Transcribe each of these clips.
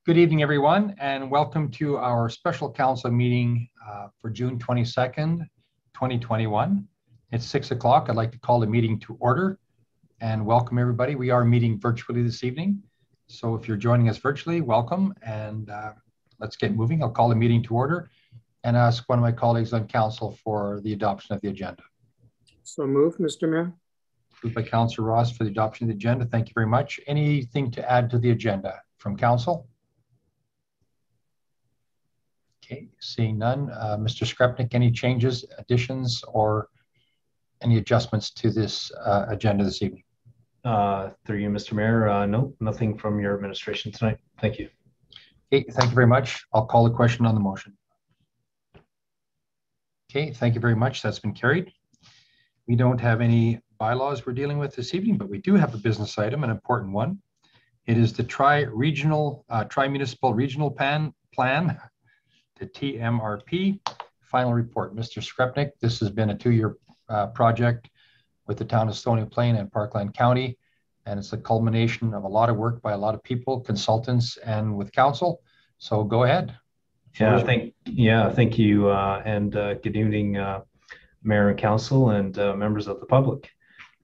Good evening, everyone, and welcome to our special council meeting for June 22nd, 2021. It's 6 o'clock. I'd like to call the meeting to order and welcome everybody. We are meeting virtually this evening. So if you're joining us virtually, welcome, and let's get moving. I'll call the meeting to order and ask one of my colleagues on council for the adoption of the agenda. So moved, Mr. Mayor. Moved by Councillor Ross for the adoption of the agenda. Thank you very much. Anything to add to the agenda from council? Okay, seeing none. Mr. Skrepnik, any changes, additions, or any adjustments to this agenda this evening? Through you, Mr. Mayor, no, nothing from your administration tonight. Thank you. Okay, thank you very much. I'll call the question on the motion. Okay, thank you very much. That's been carried. We don't have any bylaws we're dealing with this evening, but we do have a business item, an important one. It is the tri-municipal regional plan, the TMRP final report. Mr. Skrepnik, this has been a 2-year project with the town of Stony Plain and Parkland County, and it's a culmination of a lot of work by a lot of people, consultants, and with council. So go ahead. Thank you, and good evening, Mayor and Council and members of the public.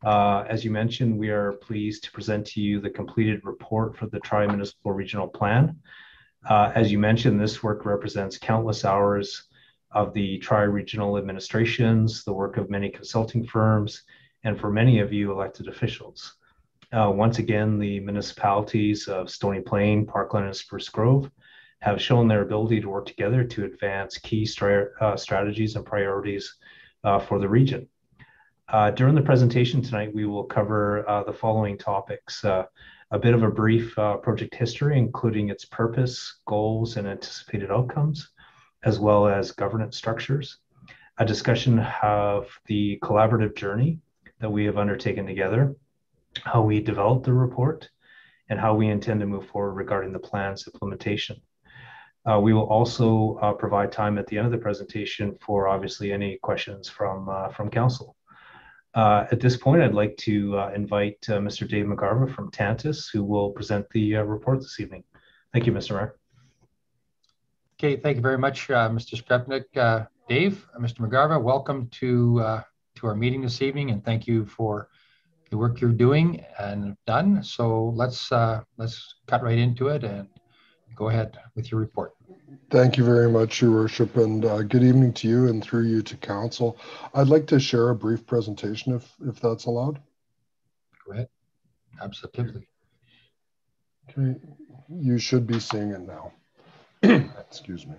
As you mentioned, we are pleased to present to you the completed report for the Tri-Municipal Regional Plan. As you mentioned, this work represents countless hours of the tri-regional administrations, the work of many consulting firms, and for many of you elected officials. Once again, the municipalities of Stony Plain, Parkland, and Spruce Grove have shown their ability to work together to advance key strategies and priorities for the region. During the presentation tonight, we will cover the following topics. A bit of a brief project history, including its purpose, goals, and anticipated outcomes, as well as governance structures. A discussion of the collaborative journey that we have undertaken together, how we developed the report, and how we intend to move forward regarding the plan's implementation. We will also provide time at the end of the presentation for obviously any questions from council. At this point, I'd like to invite Mr. Dave McGarva from Tantus, who will present the report this evening. Thank you, Mr. Mayor. Okay, thank you very much, Mr. Skrepnik. Dave, Mr. McGarva, welcome to our meeting this evening, and thank you for the work you're doing and done. So let's cut right into it and go ahead with your report. Thank you very much, Your Worship, and good evening to you and through you to council. I'd like to share a brief presentation if that's allowed. Go ahead. Absolutely. Okay, you should be seeing it now. Excuse me.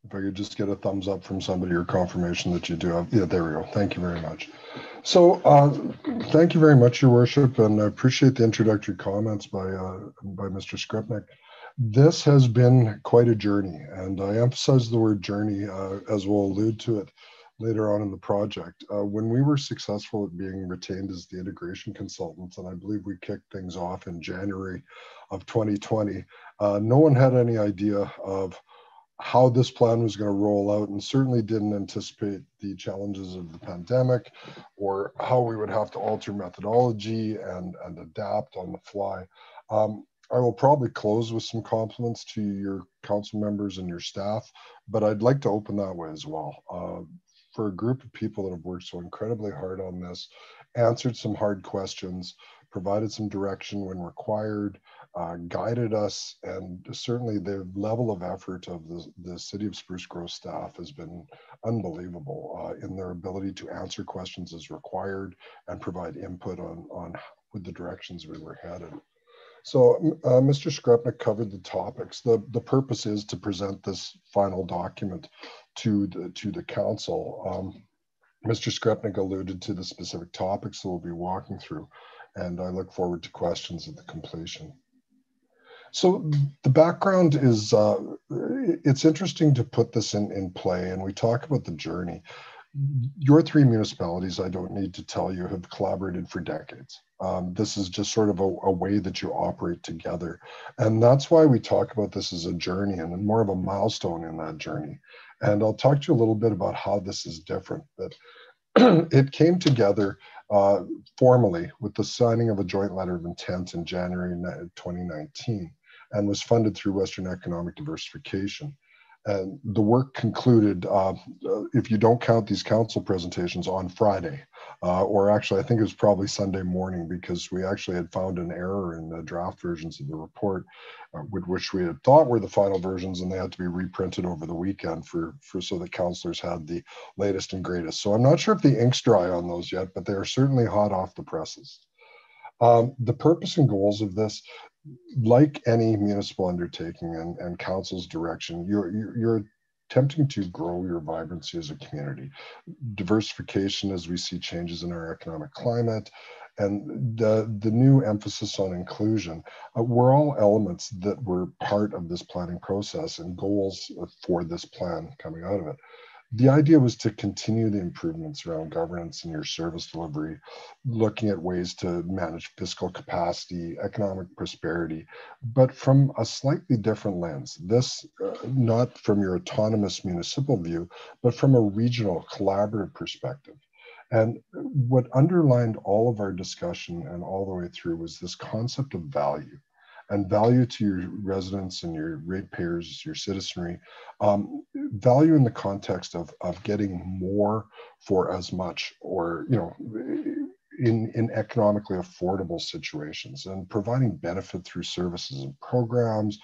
If I could just get a thumbs up from somebody or confirmation that you do have. Yeah, there we go. Thank you very much. So thank you very much, Your Worship, and I appreciate the introductory comments by Mr. Skrepnik. This has been quite a journey, and I emphasize the word journey as we'll allude to it later on in the project. When we were successful at being retained as the integration consultants, and I believe we kicked things off in January of 2020, no one had any idea of how this plan was going to roll out, and certainly didn't anticipate the challenges of the pandemic or how we would have to alter methodology and adapt on the fly. I will probably close with some compliments to your council members and your staff, but I'd like to open that way as well. For a group of people that have worked so incredibly hard on this, answered some hard questions, provided some direction when required, guided us, and certainly the level of effort of the City of Spruce Grove staff has been unbelievable in their ability to answer questions as required and provide input on with the directions we were headed. So Mr. Skrepnik covered the topics. The purpose is to present this final document to the council. Mr. Skrepnik alluded to the specific topics that we'll be walking through, and I look forward to questions at the completion. So the background is, it's interesting to put this in play, and we talk about the journey. Your 3 municipalities, I don't need to tell you, have collaborated for decades. This is just sort of a way that you operate together. And that's why we talk about this as a journey and more of a milestone in that journey. And I'll talk to you a little bit about how this is different. But it came together formally with the signing of a joint letter of intent in January 2019. and was funded through Western Economic Diversification. And the work concluded, if you don't count these council presentations, on Friday, or actually I think it was probably Sunday morning, because we actually had found an error in the draft versions of the report, which we had thought were the final versions, and they had to be reprinted over the weekend for so that councillors had the latest and greatest. So I'm not sure if the ink's dry on those yet, but they are certainly hot off the presses. The purpose and goals of this, like any municipal undertaking and council's direction, you're attempting to grow your vibrancy as a community. Diversification as we see changes in our economic climate, and the new emphasis on inclusion were all elements that were part of this planning process and goals for this plan coming out of it. The idea was to continue the improvements around governance and your service delivery, looking at ways to manage fiscal capacity, economic prosperity, but from a slightly different lens. This, not from your autonomous municipal view, but from a regional collaborative perspective. And what underlined all of our discussion and all the way through was this concept of value. And value to your residents and your ratepayers, your citizenry, value in the context of getting more for as much, or in economically affordable situations, and providing benefit through services and programs,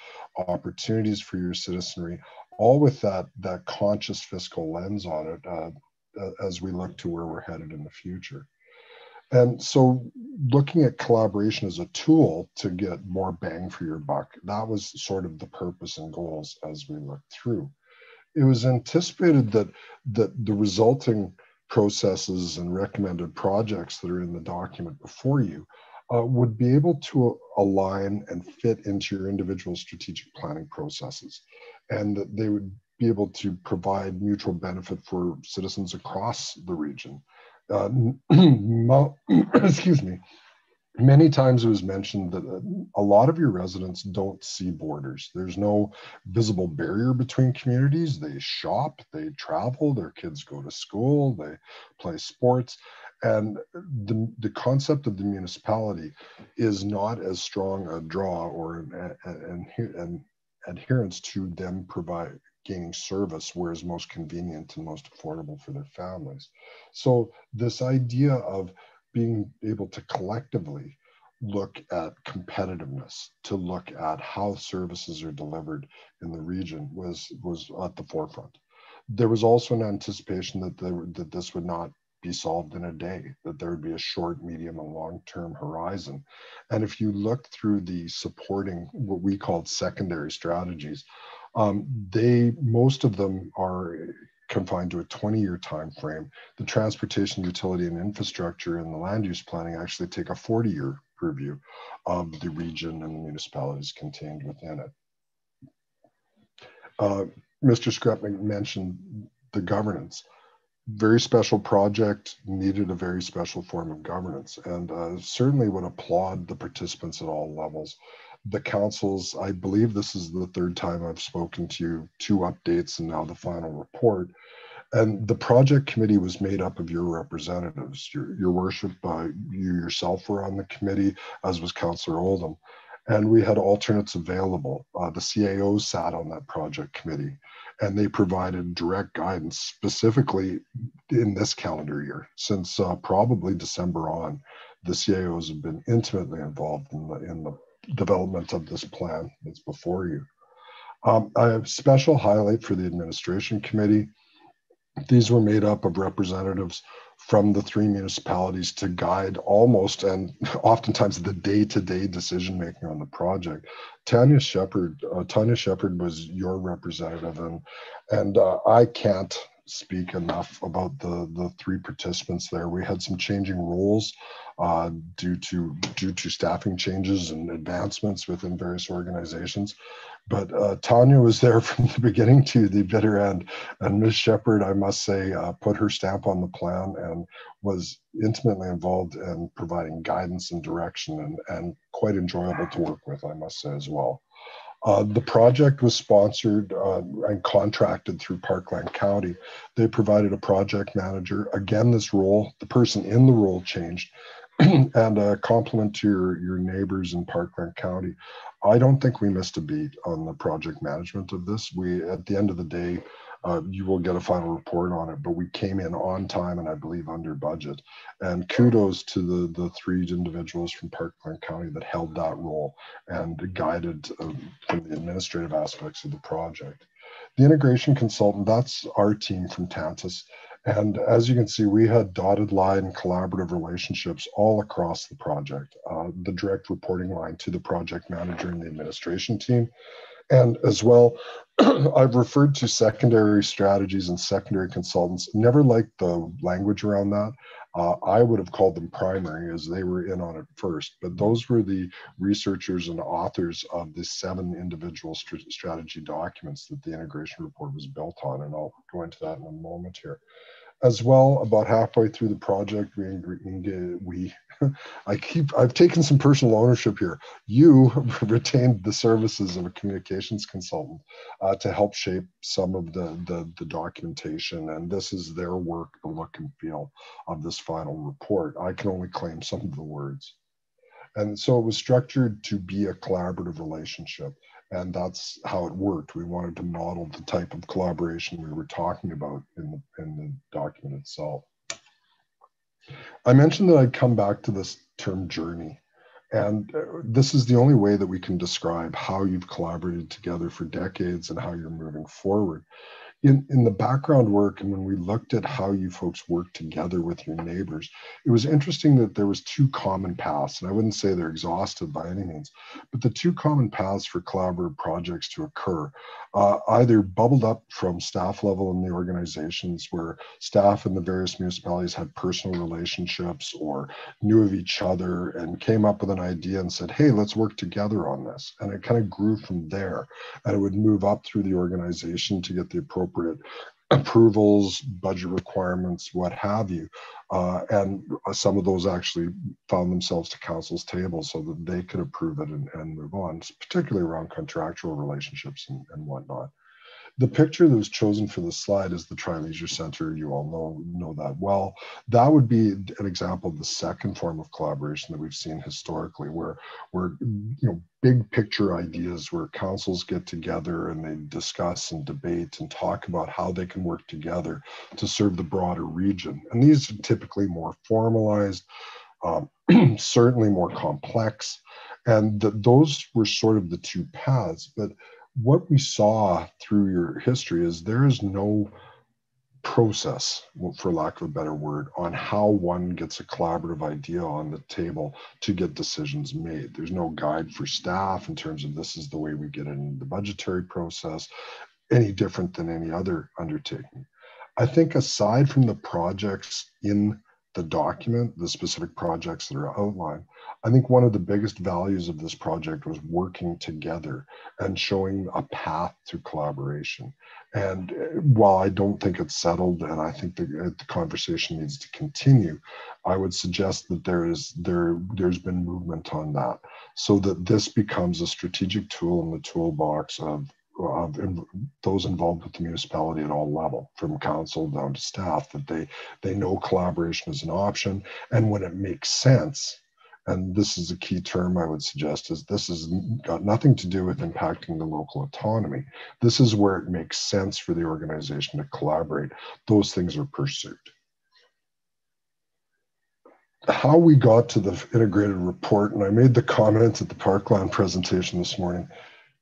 opportunities for your citizenry, all with that conscious fiscal lens on it as we look to where we're headed in the future. And so looking at collaboration as a tool to get more bang for your buck, that was sort of the purpose and goals as we looked through. It was anticipated that the resulting processes and recommended projects that are in the document before you would be able to align and fit into your individual strategic planning processes, and that they would be able to provide mutual benefit for citizens across the region. Excuse me. Many times it was mentioned that a lot of your residents don't see borders. There's no visible barrier between communities. They shop, they travel, their kids go to school, they play sports. And the concept of the municipality is not as strong a draw or an adherence to them gaining service where is most convenient and most affordable for their families. So this idea of being able to collectively look at competitiveness, to look at how services are delivered in the region was at the forefront. There was also an anticipation that this would not be solved in a day, that there would be a short, medium, and long-term horizon. And if you look through the supporting, what we called secondary strategies, most of them are confined to a 20-year time frame. The transportation, utility, and infrastructure and the land use planning actually take a 40-year purview of the region and the municipalities contained within it. Mr. Skrepnik mentioned the governance. Very special project, needed a very special form of governance, and certainly would applaud the participants at all levels. The councils, I believe this is the third time I've spoken to you, 2 updates and now the final report. And the project committee was made up of your representatives. Your worship, you yourself were on the committee, as was Councillor Oldham. And we had alternates available. The CAOs sat on that project committee, and they provided direct guidance specifically in this calendar year. Since probably December on, the CAOs have been intimately involved in the development of this plan that's before you. I have a special highlight for the administration committee. These were made up of representatives from the 3 municipalities to guide almost and oftentimes the day-to-day decision-making on the project. Tanya Shepherd was your representative, and I can't speak enough about the 3 participants there. We had some changing roles due to staffing changes and advancements within various organizations. But Tanya was there from the beginning to the bitter end. And Ms. Shepherd, I must say, put her stamp on the plan and was intimately involved in providing guidance and direction, and quite enjoyable to work with, I must say as well. The project was sponsored and contracted through Parkland County. They provided a project manager. Again, this role, the person in the role changed. And a compliment to your neighbors in Parkland County. I don't think we missed a beat on the project management of this. We, at the end of the day, you will get a final report on it, but we came in on time and I believe under budget. And kudos to the three individuals from Parkland County that held that role and guided from the administrative aspects of the project. The integration consultant, that's our team from Tantas. And as you can see, we had dotted line collaborative relationships all across the project, the direct reporting line to the project manager and the administration team. And as well, I've referred to secondary strategies and secondary consultants. Never liked the language around that. I would have called them primary as they were in on it first, but those were the researchers and authors of the 7 individual strategy documents that the integration report was built on. And I'll go into that in a moment here. As well, about halfway through the project, I've taken some personal ownership here. You retained the services of a communications consultant to help shape some of the documentation, and this is their work, the look and feel of this final report. I can only claim some of the words. And so it was structured to be a collaborative relationship. And that's how it worked. We wanted to model the type of collaboration we were talking about in the document itself. I mentioned that I'd come back to this term journey. And this is the only way that we can describe how you've collaborated together for decades and how you're moving forward. In the background work, and when we looked at how you folks work together with your neighbors, it was interesting that there was 2 common paths, and I wouldn't say they're exhaustive by any means, but the 2 common paths for collaborative projects to occur either bubbled up from staff level in the organizations where staff in the various municipalities had personal relationships or knew of each other and came up with an idea and said, hey, let's work together on this. And it kind of grew from there, and it would move up through the organization to get the appropriate approvals, budget requirements, what have you. And some of those actually found themselves to council's table so that they could approve it and move on, particularly around contractual relationships and whatnot. The picture that was chosen for this slide is the Tri-Leisure Center. You all know that well. That would be an example of the second form of collaboration that we've seen historically, where big picture ideas where councils get together and they discuss and debate and talk about how they can work together to serve the broader region. And these are typically more formalized, certainly more complex, and those were sort of the 2 paths. But what we saw through your history is there is no process, for lack of a better word, on how one gets a collaborative idea on the table to get decisions made. There's no guide for staff in terms of this is the way we get it in the budgetary process, any different than any other undertaking. I think aside from the projects in the document, the specific projects that are outlined, I think one of the biggest values of this project was working together and showing a path to collaboration. And while I don't think it's settled, and I think the conversation needs to continue, I would suggest that there's been movement on that, so that this becomes a strategic tool in the toolbox of those involved with the municipality at all level, from council down to staff, that they know collaboration is an option, and when it makes sense. And this is a key term I would suggest, is this has got nothing to do with impacting the local autonomy. This is where it makes sense for the organization to collaborate. Those things are pursued. How we got to the integrated report, and I made the comment at the Parkland presentation this morning,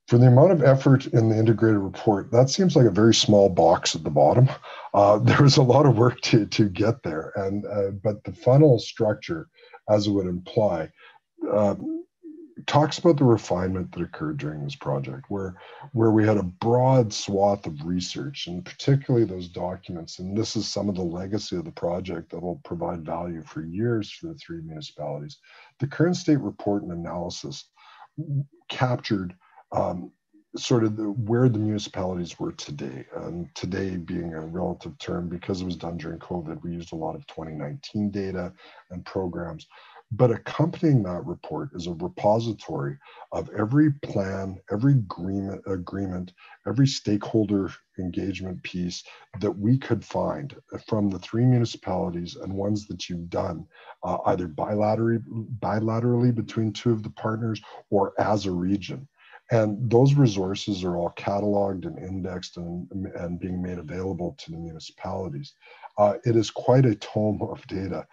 for the amount of effort in the integrated report, that seems like a very small box at the bottom. There was a lot of work to get there, but the funnel structure, as it would imply, talks about the refinement that occurred during this project, where we had a broad swath of research, and particularly those documents. And this is some of the legacy of the project that will provide value for years for the 3 municipalities. The current state report and analysis captured sort of where the municipalities were today, and today being a relative term because it was done during COVID. We used a lot of 2019 data and programs, But accompanying that report is a repository of every plan, every agreement, every stakeholder engagement piece that we could find from the 3 municipalities and ones that you've done either bilaterally between 2 of the partners or as a region. And those resources are all cataloged and indexed and being made available to the municipalities. It is quite a tome of data.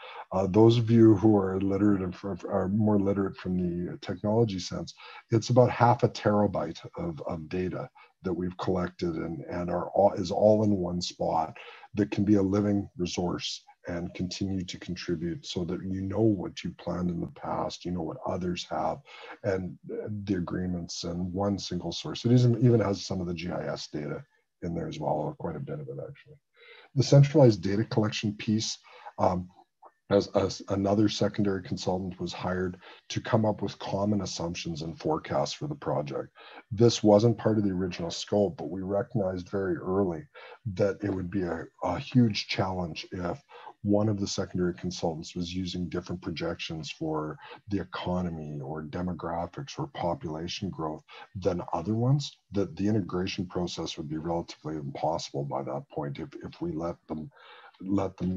Those of you who are literate are more literate from the technology sense, it's about half a terabyte of data that we've collected and is all in one spot that can be a living resource and continue to contribute so that you know what you planned in the past, you know what others have, and the agreements and one single source. It even has some of the GIS data in there as well, quite a bit of it actually. The centralized data collection piece, as another secondary consultant was hired to come up with common assumptions and forecasts for the project. This wasn't part of the original scope, but we recognized very early that it would be a huge challenge if one of the secondary consultants was using different projections for the economy or demographics or population growth than other ones, that the integration process would be relatively impossible by that point if we let them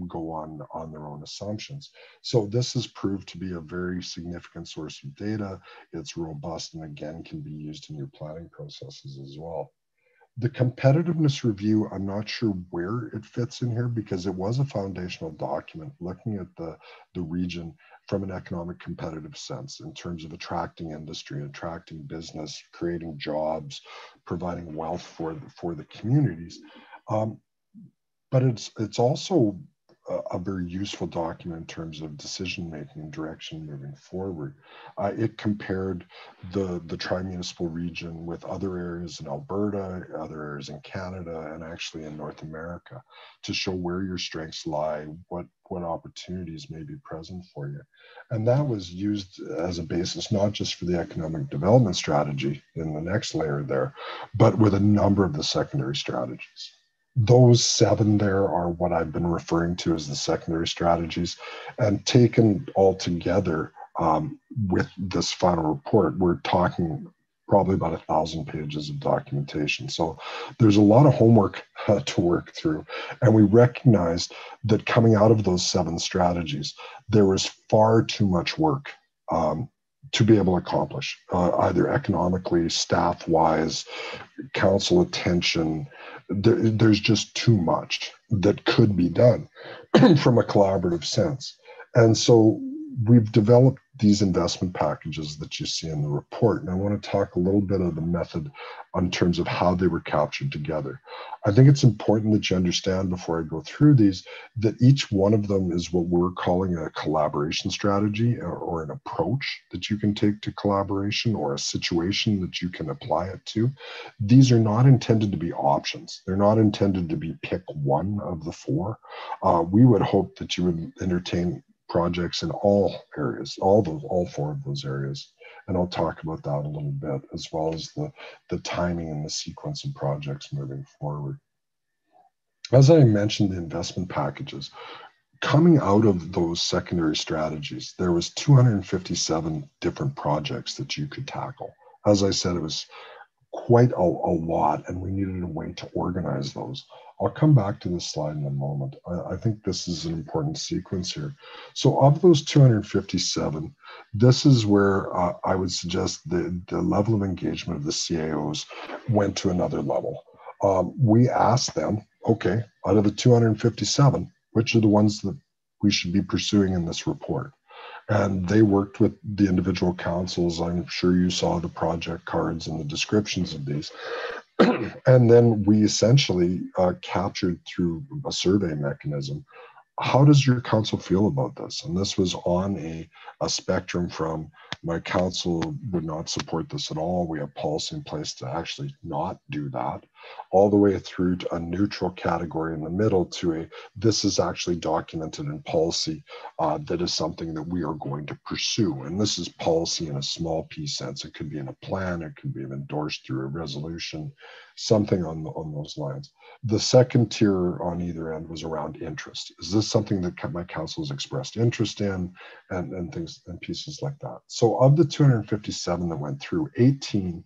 go on their own assumptions. So this has proved to be a very significant source of data. It's robust and again can be used in your planning processes as well. The competitiveness review, I'm not sure where it fits in here because it was a foundational document looking at the region from an economic competitive sense in terms of attracting industry, attracting business, creating jobs, providing wealth for the communities. But it's also a very useful document in terms of decision making and direction moving forward. It compared the tri-municipal region with other areas in Alberta, other areas in Canada, and actually in North America to show where your strengths lie, what opportunities may be present for you. And that was used as a basis, not just for the economic development strategy in the next layer there, but with a number of the secondary strategies. Those 7 there are what I've been referring to as the secondary strategies, and taken all together with this final report, we're talking probably about 1,000 pages of documentation. So there's a lot of homework to work through. And we recognized that coming out of those 7 strategies, there was far too much work to be able to accomplish, either economically, staff-wise, council attention. There's just too much that could be done from a collaborative sense. And so we've developed these investment packages that you see in the report. And I want to talk a little bit of the method in terms of how they were captured together. I think it's important that you understand before I go through these, that each one of them is what we're calling a collaboration strategy or an approach that you can take to collaboration or a situation that you can apply it to. These are not intended to be options. They're not intended to be pick one of the 4. We would hope that you would entertain projects in all areas, all 4 of those areas. And I'll talk about that a little bit, as well as the timing and the sequence of projects moving forward. As I mentioned, the investment packages, coming out of those secondary strategies, there was 257 different projects that you could tackle. As I said, it was quite a lot, and we needed a way to organize those. I'll come back to this slide in a moment. I think this is an important sequence here. So of those 257, this is where I would suggest the level of engagement of the CAOs went to another level. We asked them, okay, out of the 257, which are the ones that we should be pursuing in this report? And they worked with the individual councils. I'm sure you saw the project cards and the descriptions of these. And then we essentially captured through a survey mechanism, how does your council feel about this? And this was on a spectrum from my council would not support this at all. We have policy in place to actually not do that. all the way through to a neutral category in the middle to a, this is actually documented in policy, that is something that we are going to pursue. And this is policy in a small p sense. It could be in a plan, it could be endorsed through a resolution, something on those lines. The second tier on either end was around interest. Is this something that my council has expressed interest in, and things and pieces like that. So of the 257 that went through, 18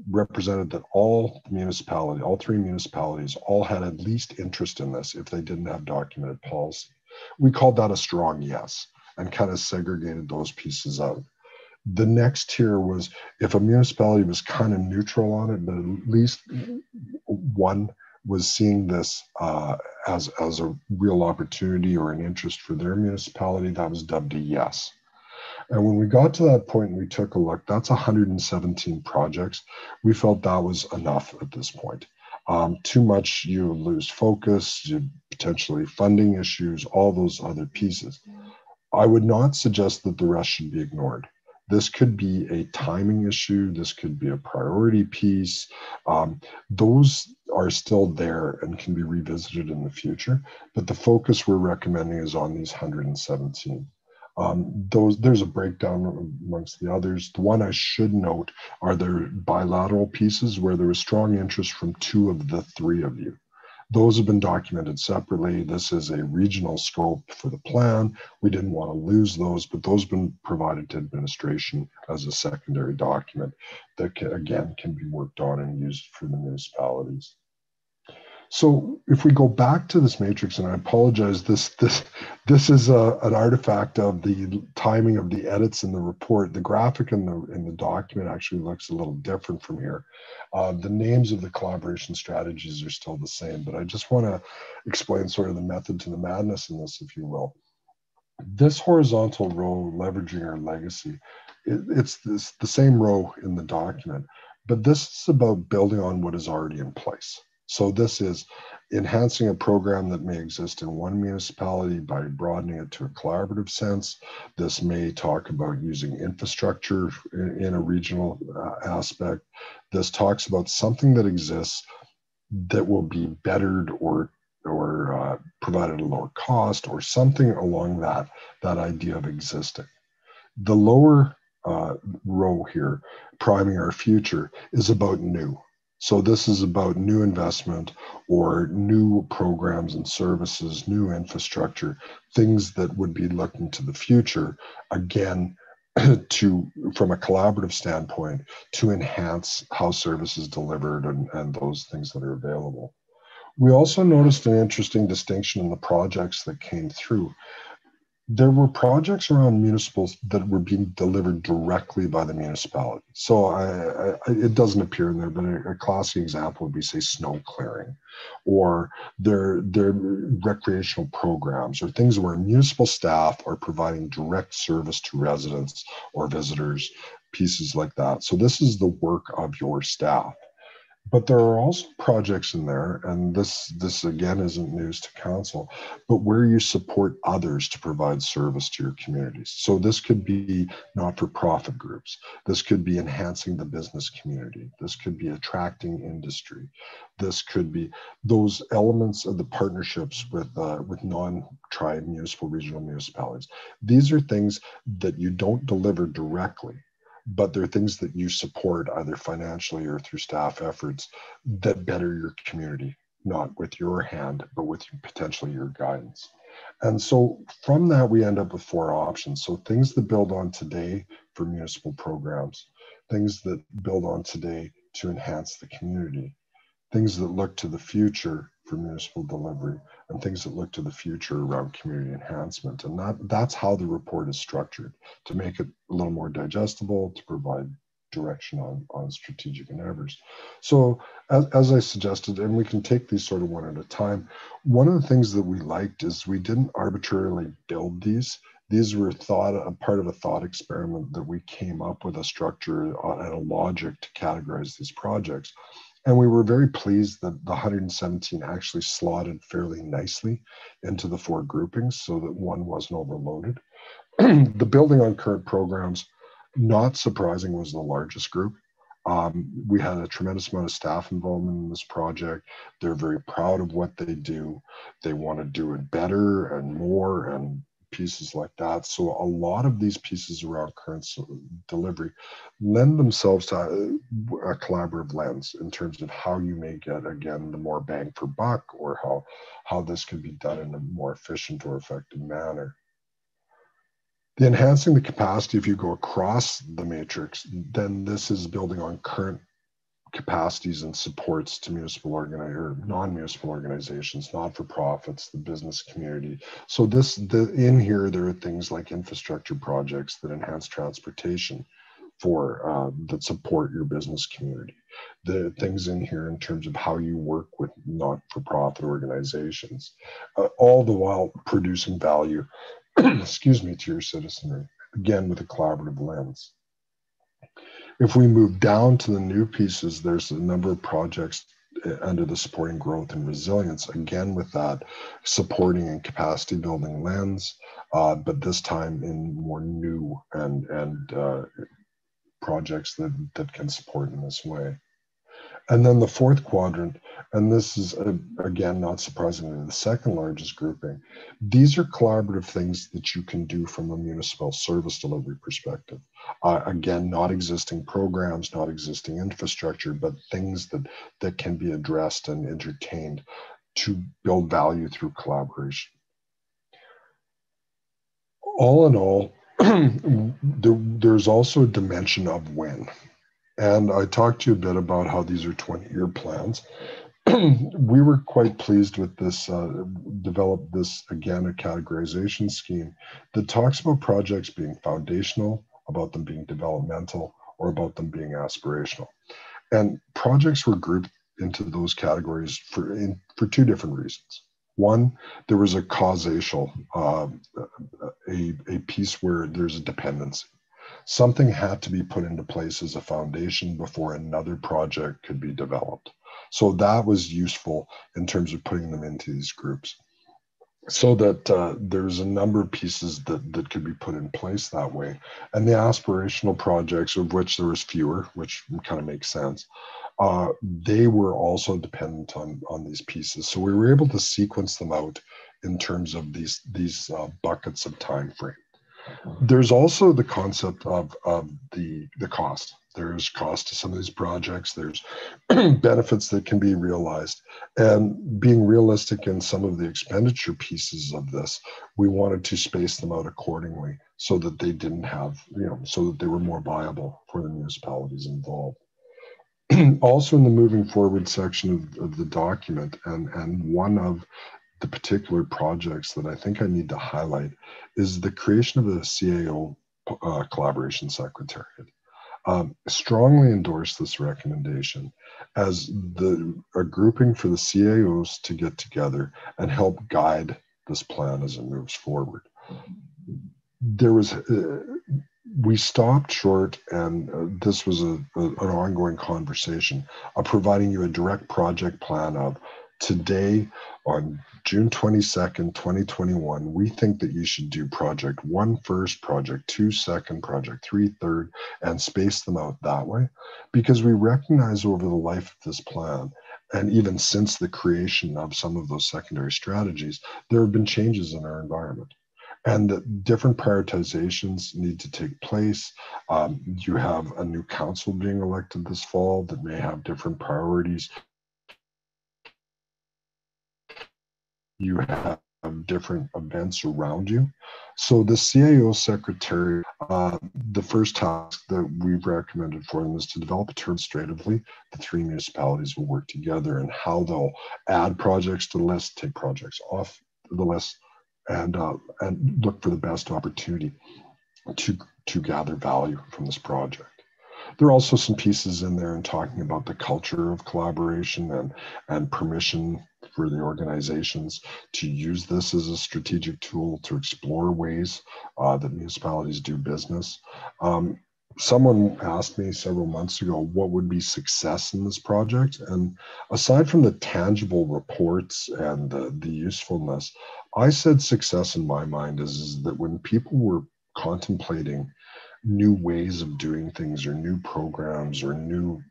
represented that all three municipalities all had at least interest in this if they didn't have documented policy. We called that a strong yes and kind of segregated those pieces out. The next tier was if a municipality was kind of neutral on it, but at least one was seeing this as a real opportunity or an interest for their municipality, that was dubbed a yes. And when we got to that point and we took a look, that's 117 projects. We felt that was enough at this point. Too much, you lose focus, you potentially funding issues, all those other pieces. I would not suggest that the rest should be ignored. This could be a timing issue. This could be a priority piece. Those are still there and can be revisited in the future. But the focus we're recommending is on these 117. There's a breakdown amongst the others. The one I should note are there bilateral pieces where there was strong interest from 2 of the 3 of you. Those have been documented separately. This is a regional scope for the plan. We didn't want to lose those, but those have been provided to administration as a secondary document that can be worked on and used for the municipalities. So if we go back to this matrix, and I apologize, this is an artifact of the timing of the edits in the report. The graphic in the document actually looks a little different from here. The names of the collaboration strategies are still the same, but I just want to explain sort of the method to the madness in this, if you will. This horizontal row, leveraging our legacy, it's the same row in the document, but this is about building on what is already in place. So this is enhancing a program that may exist in one municipality by broadening it to a collaborative sense. This may talk about using infrastructure in a regional aspect. This talks about something that exists that will be bettered or provided at a lower cost or something along that idea of existing. The lower row here, priming our future, is about new. So this is about new investment or new programs and services, new infrastructure, things that would be looking to the future, again, from a collaborative standpoint, to enhance how service is delivered and those things that are available. We also noticed an interesting distinction in the projects that came through. There were projects around municipals that were being delivered directly by the municipality. So it doesn't appear in there, but a classic example would be, say, snow clearing, or their recreational programs, or things where municipal staff are providing direct service to residents or visitors, pieces like that. So this is the work of your staff. But there are also projects in there, and this again isn't news to council, but where you support others to provide service to your communities. So this could be not-for-profit groups. This could be enhancing the business community. This could be attracting industry. This could be those elements of the partnerships with non-tri-municipal regional municipalities. These are things that you don't deliver directly, but they're things that you support either financially or through staff efforts that better your community, not with your hand, but with potentially your guidance. And so from that, we end up with 4 options. So things that build on today for municipal programs, things that build on today to enhance the community, things that look to the future for municipal delivery, and things that look to the future around community enhancement. And that's how the report is structured, to make it a little more digestible, to provide direction on strategic endeavors. So as I suggested, and we can take these sort of one at a time, one of the things that we liked is we didn't arbitrarily build these. These were a part of a thought experiment that we came up with a structure and a logic to categorize these projects. And we were very pleased that the 117 actually slotted fairly nicely into the 4 groupings so that one wasn't overloaded. The building on current programs, not surprising, was the largest group. We had a tremendous amount of staff involvement in this project. They're very proud of what they do. They want to do it better and more and pieces like that. So a lot of these pieces around current delivery lend themselves to a collaborative lens in terms of how you may get, again, the more bang for buck, or how this can be done in a more efficient or effective manner. The enhancing the capacity, if you go across the matrix, then this is building on current capacities and supports to municipal or non-municipal organizations, not-for-profits, the business community. So in here, there are things like infrastructure projects that enhance transportation that support your business community. The things in here in terms of how you work with not-for-profit organizations, all the while producing value excuse me, to your citizenry, again, with a collaborative lens. If we move down to the new pieces, there's a number of projects under the supporting growth and resilience, again, with that supporting and capacity building lens, but this time in more new and projects that can support in this way. And then the fourth quadrant, and this is, again, not surprisingly, the second largest grouping. These are collaborative things that you can do from a municipal service delivery perspective. Again, not existing programs, not existing infrastructure, but things that can be addressed and entertained to build value through collaboration. All in all, there's also a dimension of win. And I talked to you a bit about how these are 20-year plans. We were quite pleased with this, developed this, again, a categorization scheme that talks about projects being foundational, about them being developmental, or about them being aspirational. And projects were grouped into those categories for two different reasons. One, there was a causal, a piece where there's a dependency. Something had to be put into place as a foundation before another project could be developed. So that was useful in terms of putting them into these groups. So that there's a number of pieces that could be put in place that way. And the aspirational projects, of which there was fewer, which kind of makes sense, they were also dependent on these pieces. So we were able to sequence them out in terms of these buckets of time frame. There's also the concept of the cost. There's cost to some of these projects. There's benefits that can be realized. And being realistic in some of the expenditure pieces of this, we wanted to space them out accordingly so that they didn't have, so that they were more viable for the municipalities involved. Also in the moving forward section of the document, and one of the particular projects that I think I need to highlight is the creation of a CAO collaboration secretariat. Strongly endorse this recommendation as a grouping for the CAOs to get together and help guide this plan as it moves forward. There was, we stopped short, and this was an ongoing conversation of providing you a direct project plan of today on June 22nd, 2021, we think that you should do project 1 first, project 2 second, project 3 third, and space them out that way. Because we recognize over the life of this plan, and even since the creation of some of those secondary strategies, there have been changes in our environment. And that different prioritizations need to take place. You have a new council being elected this fall that may have different priorities. You have different events around you. So the CAO secretary, the first task that we've recommended for them is to develop a term administratively. The 3 municipalities will work together and how they'll add projects to the list, take projects off the list, and look for the best opportunity to gather value from this project. There are also some pieces in there in talking about the culture of collaboration and permission for the organizations to use this as a strategic tool to explore ways that municipalities do business. Someone asked me several months ago what would be success in this project, and aside from the tangible reports and the usefulness, I said success in my mind is that when people were contemplating new ways of doing things or new programs or new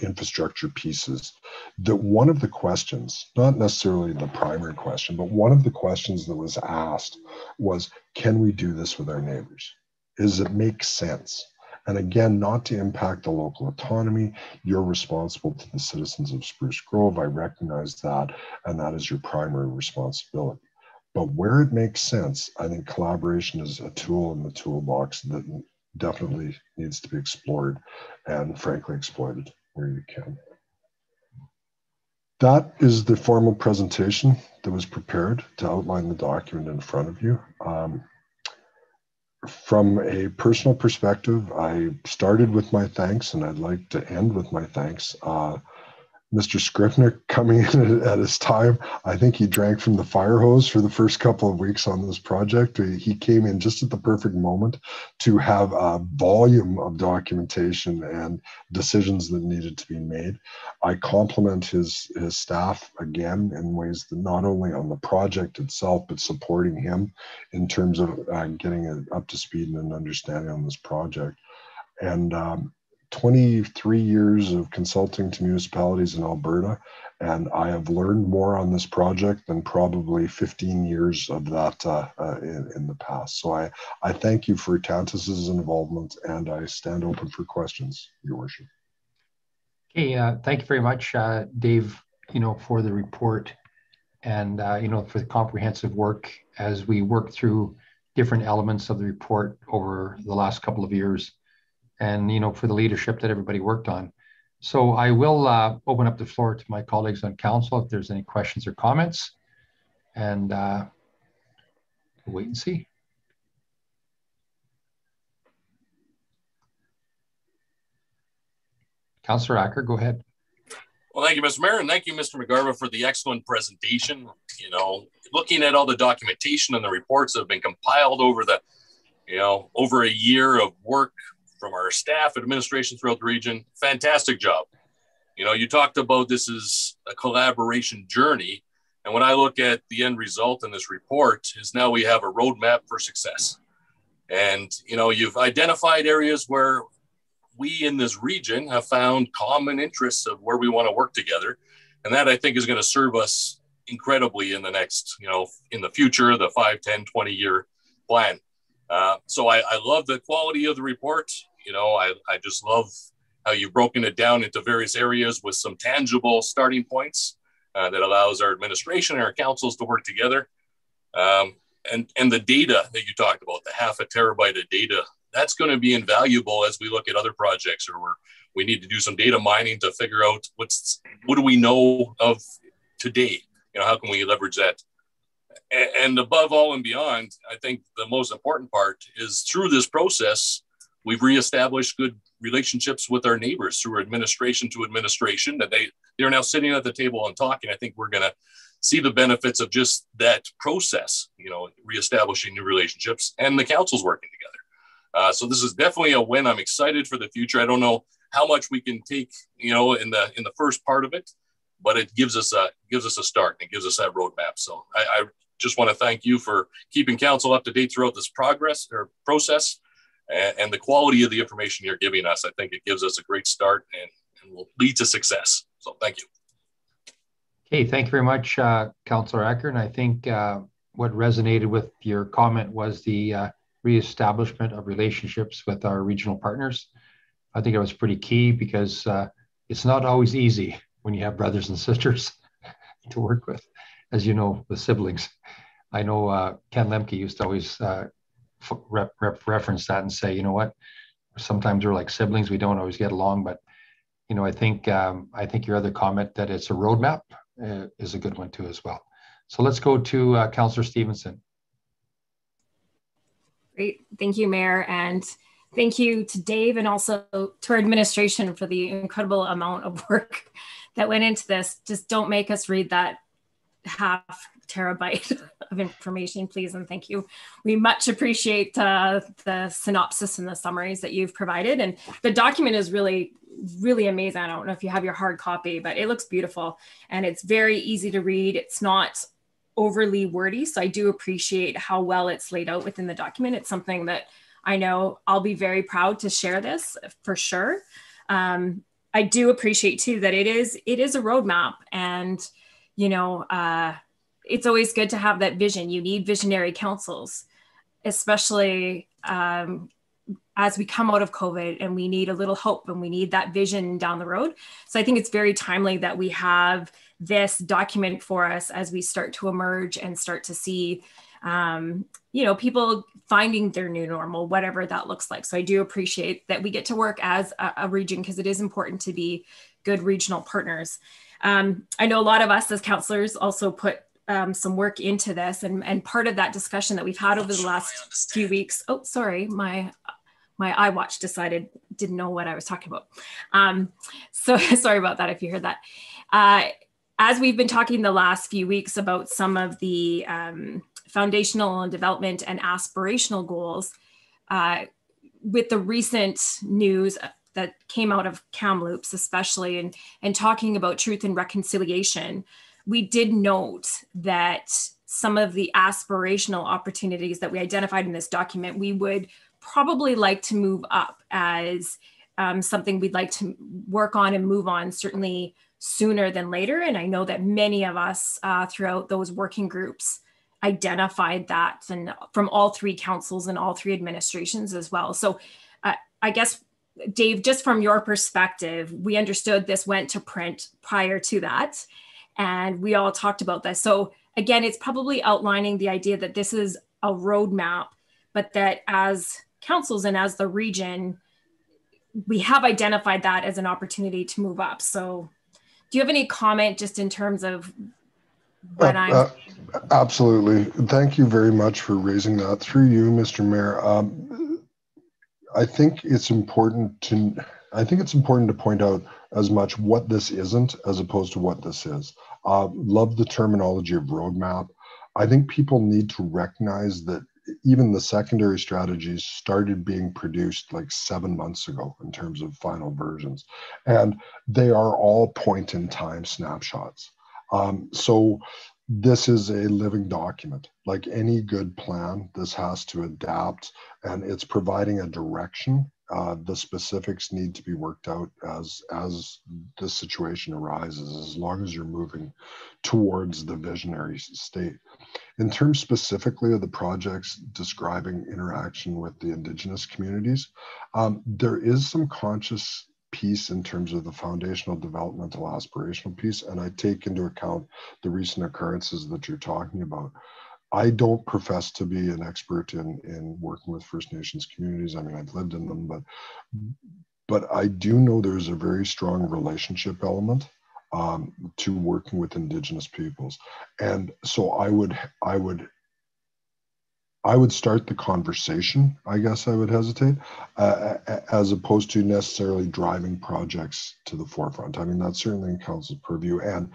infrastructure pieces, that one of the questions, not necessarily the primary question, but one of the questions that was asked was, can we do this with our neighbors? Does it make sense? And again, not to impact the local autonomy, you're responsible to the citizens of Spruce Grove. I recognize that, and that is your primary responsibility. But where it makes sense, I think collaboration is a tool in the toolbox that definitely needs to be explored and frankly exploited where you can. That is the formal presentation that was prepared to outline the document in front of you. From a personal perspective, I started with my thanks, and I'd like to end with my thanks. Mr. Scrivener coming in at his time, I think he drank from the fire hose for the first couple of weeks on this project. He came in just at the perfect moment to have a volume of documentation and decisions that needed to be made. I compliment his staff again in ways that not only on the project itself, but supporting him in terms of getting it up to speed and an understanding on this project. And 23 years of consulting to municipalities in Alberta, and I have learned more on this project than probably 15 years of that in the past. So I thank you for Tantas's involvement, and I stand open for questions, Your Worship. Okay, thank you very much, Dave, for the report and, for the comprehensive work as we work through different elements of the report over the last couple of years. And, for the leadership that everybody worked on. So I will open up the floor to my colleagues on council if there's any questions or comments, and wait and see. Councillor Acker, go ahead. Well, thank you, Mr. Mayor, and thank you, Mr. McGarva, for the excellent presentation. Looking at all the documentation and the reports that have been compiled over over a year of work from our staff, administration throughout the region, fantastic job. You talked about this is a collaboration journey. And when I look at the end result in this report is now we have a roadmap for success. And, you've identified areas where we in this region have found common interests of where we want to work together. And that I think is going to serve us incredibly in the next, in the future, the 5, 10, 20-year plan. So I love the quality of the report. I just love how you've broken it down into various areas with some tangible starting points that allows our administration and our councils to work together. And the data that you talked about, the 0.5 terabyte of data, that's going to be invaluable as we look at other projects or where we need to do some data mining to figure out what do we know of today? How can we leverage that? And above all and beyond, I think the most important part is through this process, we've reestablished good relationships with our neighbors through administration to administration, that they're now sitting at the table and talking. I think we're going to see the benefits of just that process, reestablishing new relationships, and the councils working together. So this is definitely a win. I'm excited for the future. I don't know how much we can take, in the first part of it, but it gives us a start and it gives us that roadmap. So I just want to thank you for keeping council up to date throughout this process. And the quality of the information you're giving us, I think it gives us a great start and will lead to success. So thank you. Okay, thank you very much, Councillor Acker. And I think what resonated with your comment was the reestablishment of relationships with our regional partners. I think it was pretty key because it's not always easy when you have brothers and sisters to work with, as you know, with siblings. I know Ken Lemke used to always reference that and say, sometimes we're like siblings, we don't always get along, but I think your other comment that it's a roadmap is a good one too as well. So let's go to Councillor Stevenson. Great, thank you, Mayor, and thank you to Dave and also to our administration for the incredible amount of work that went into this. Just don't make us read that 0.5 terabyte of information, please, and thank you. We much appreciate the synopsis and the summaries that you've provided, and the document is really amazing. I don't know if you have your hard copy, but it looks beautiful and it's very easy to read. It's not overly wordy, so I do appreciate how well it's laid out within the document. It's something that I know I'll be very proud to share this for sure. I do appreciate too that it is a roadmap, and it's always good to have that vision. You need visionary councils, especially as we come out of COVID and we need a little hope and we need that vision down the road. So I think it's very timely that we have this document for us as we start to emerge and start to see, people finding their new normal, whatever that looks like. So I do appreciate that we get to work as a region, because it is important to be good regional partners. I know a lot of us as councillors also put some work into this, and part of that discussion that we've had over the last few weeks. Oh, sorry, my iWatch didn't know what I was talking about. So sorry about that if you heard that. As we've been talking the last few weeks about some of the foundational and development and aspirational goals, with the recent news that came out of Kamloops, especially, and talking about truth and reconciliation, we did note that some of the aspirational opportunities that we identified in this document, we would probably like to move up as something we'd like to work on and move on, certainly sooner than later. And I know that many of us throughout those working groups identified that, and from all three councils and all three administrations as well. So I guess, Dave, just from your perspective, we understood this went to print prior to that, and we all talked about this. So again, it's probably outlining the idea that this is a roadmap, but that as councils and as the region, we have identified that as an opportunity to move up. So do you have any comment just in terms of what I'm... Absolutely. Thank you very much for raising that. Through you, Mr. Mayor, I think it's important to point out as much what this isn't as opposed to what this is. Love the terminology of roadmap. I think people need to recognize that even the secondary strategies started being produced like 7 months ago in terms of final versions, and they are all point in time snapshots. So this is a living document. Like any good plan, this has to adapt, and it's providing a direction. The specifics need to be worked out as the situation arises, as long as you're moving towards the visionary state. In terms specifically of the projects describing interaction with the Indigenous communities, there is some conscious piece in terms of the foundational developmental aspirational piece, and I take into account the recent occurrences that you're talking about. I don't profess to be an expert in working with First Nations communities. I mean, I've lived in them, but I do know there's a very strong relationship element to working with Indigenous peoples, and so I would start the conversation. I guess I would hesitate, as opposed to necessarily driving projects to the forefront. I mean, that's certainly in council's purview, and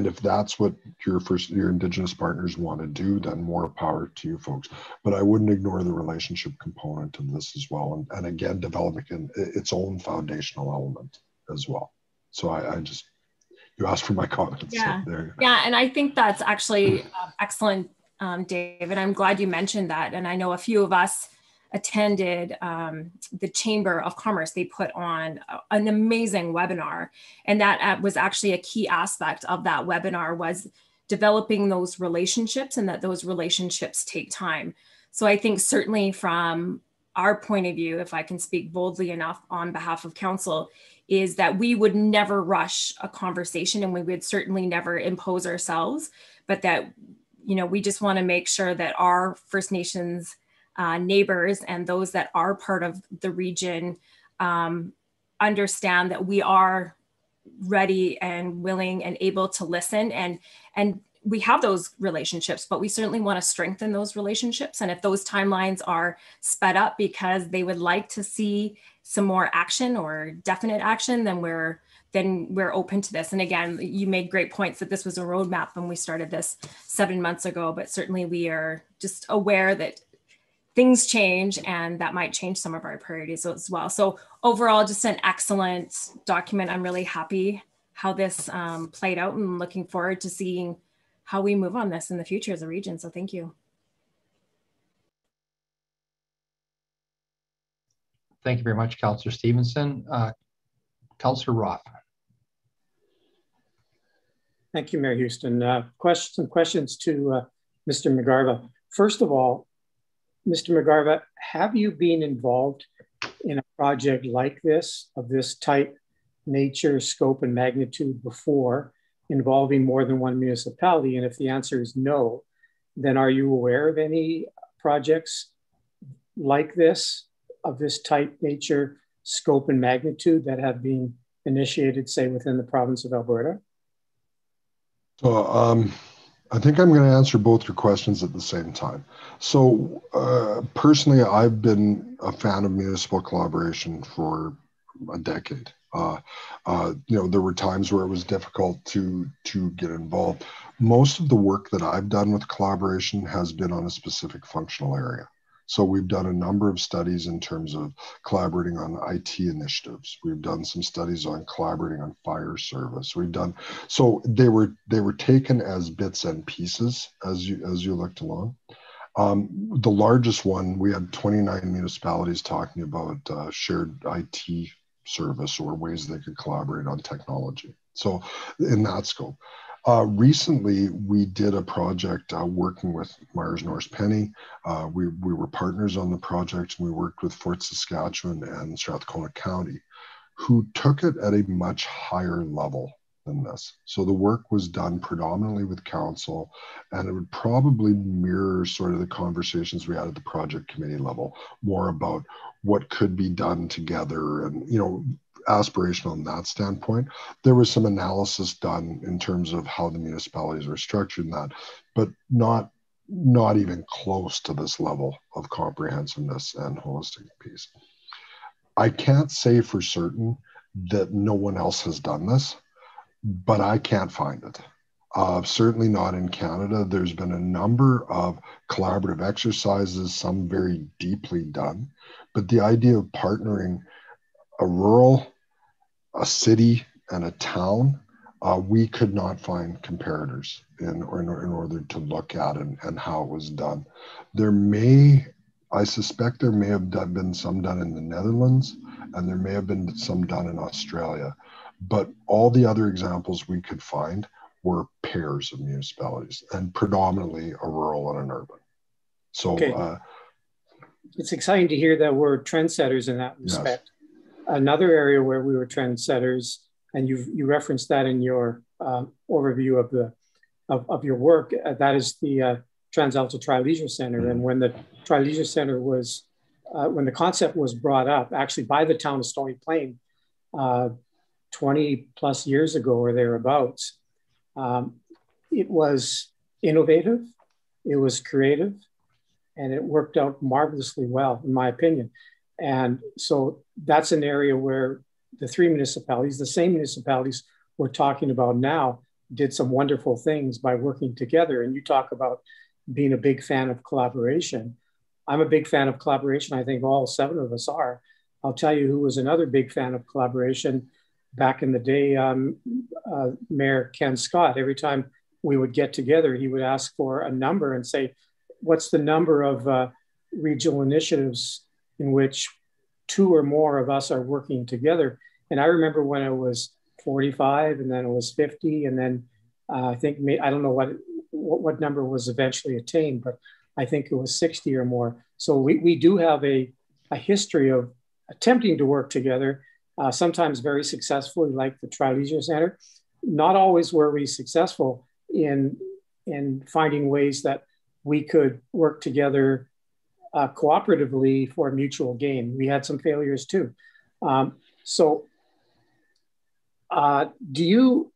if that's what your Indigenous partners want to do, then more power to you folks. But I wouldn't ignore the relationship component of this as well, and again, developing its own foundational element as well. So I just, you asked for my comments. Yeah, so there you go. Yeah, and I think that's actually excellent, David. I'm glad you mentioned that. And I know a few of us attended the Chamber of Commerce. They put on an amazing webinar, and that was actually a key aspect of that webinar was developing those relationships, and that those relationships take time. So I think certainly from our point of view, if I can speak boldly enough on behalf of council, is that we would never rush a conversation, and we would certainly never impose ourselves, but that, you know, we just want to make sure that our First Nations neighbors and those that are part of the region understand that we are ready and willing and able to listen, and we have those relationships, but we certainly want to strengthen those relationships. And if those timelines are sped up because they would like to see some more action or definite action, then we're open to this. And again, you made great points that this was a roadmap when we started this 7 months ago, but certainly we are just aware that things change, and that might change some of our priorities as well. So overall, just an excellent document. I'm really happy how this played out, and looking forward to seeing how we move on this in the future as a region. So thank you. Thank you very much, Councillor Stevenson. Councillor Roth. Thank you, Mayor Houston. Questions to Mr. McGarva. First of all, Mr. McGarva, have you been involved in a project like this, of this type, nature, scope, and magnitude before, involving more than one municipality? And if the answer is no, then are you aware of any projects like this, of this type, nature, scope, and magnitude that have been initiated, say, within the province of Alberta? So I think I'm going to answer both your questions at the same time. So personally, I've been a fan of municipal collaboration for a decade. There were times where it was difficult to get involved. Most of the work that I've done with collaboration has been on a specific functional area. So we've done a number of studies in terms of collaborating on IT initiatives. We've done some studies on collaborating on fire service. So they were taken as bits and pieces as you looked along. The largest one, we had 29 municipalities talking about shared IT service or ways they could collaborate on technology. So in that scope. Recently, we did a project working with Myers Norris Penny. We were partners on the project, and we worked with Fort Saskatchewan and Strathcona County, who took it at a much higher level than this. So the work was done predominantly with council, and it would probably mirror sort of the conversations we had at the project committee level, more about what could be done together and, aspirational in that standpoint. There was some analysis done in terms of how the municipalities were structured in that, but not even close to this level of comprehensiveness and holistic piece. I can't say for certain that no one else has done this, but I can't find it. Certainly not in Canada. There's been a number of collaborative exercises, some very deeply done, but the idea of partnering a rural, a city, and a town, we could not find comparators in order to look at and how it was done. I suspect there may have been some done in the Netherlands, and there may have been some done in Australia, but all the other examples we could find were pairs of municipalities, and predominantly a rural and an urban. So okay. It's exciting to hear that we're trendsetters in that respect. Yes. Another area where we were trendsetters, and you referenced that in your overview of your work, that is the TransAlta Tri-Leisure Centre. And when the Tri-Leisure Centre was, when the concept was brought up, actually by the town of Stony Plain, 20 plus years ago or thereabouts, it was innovative, it was creative, and it worked out marvelously well, in my opinion. And so that's an area where the three municipalities, the same municipalities we're talking about now, did some wonderful things by working together. And you talk about being a big fan of collaboration. I'm a big fan of collaboration. I think all 7 of us are. I'll tell you who was another big fan of collaboration back in the day, Mayor Ken Scott. Every time we would get together, he would ask for a number and say, what's the number of regional initiatives in which 2 or more of us are working together? And I remember when it was 45, and then it was 50, and then I think, I don't know what number was eventually attained, but I think it was 60 or more. So we do have a history of attempting to work together, sometimes very successfully, like the Tri-Leisure Centre. Not always were we successful in finding ways that we could work together cooperatively for mutual gain. We had some failures too. Do you,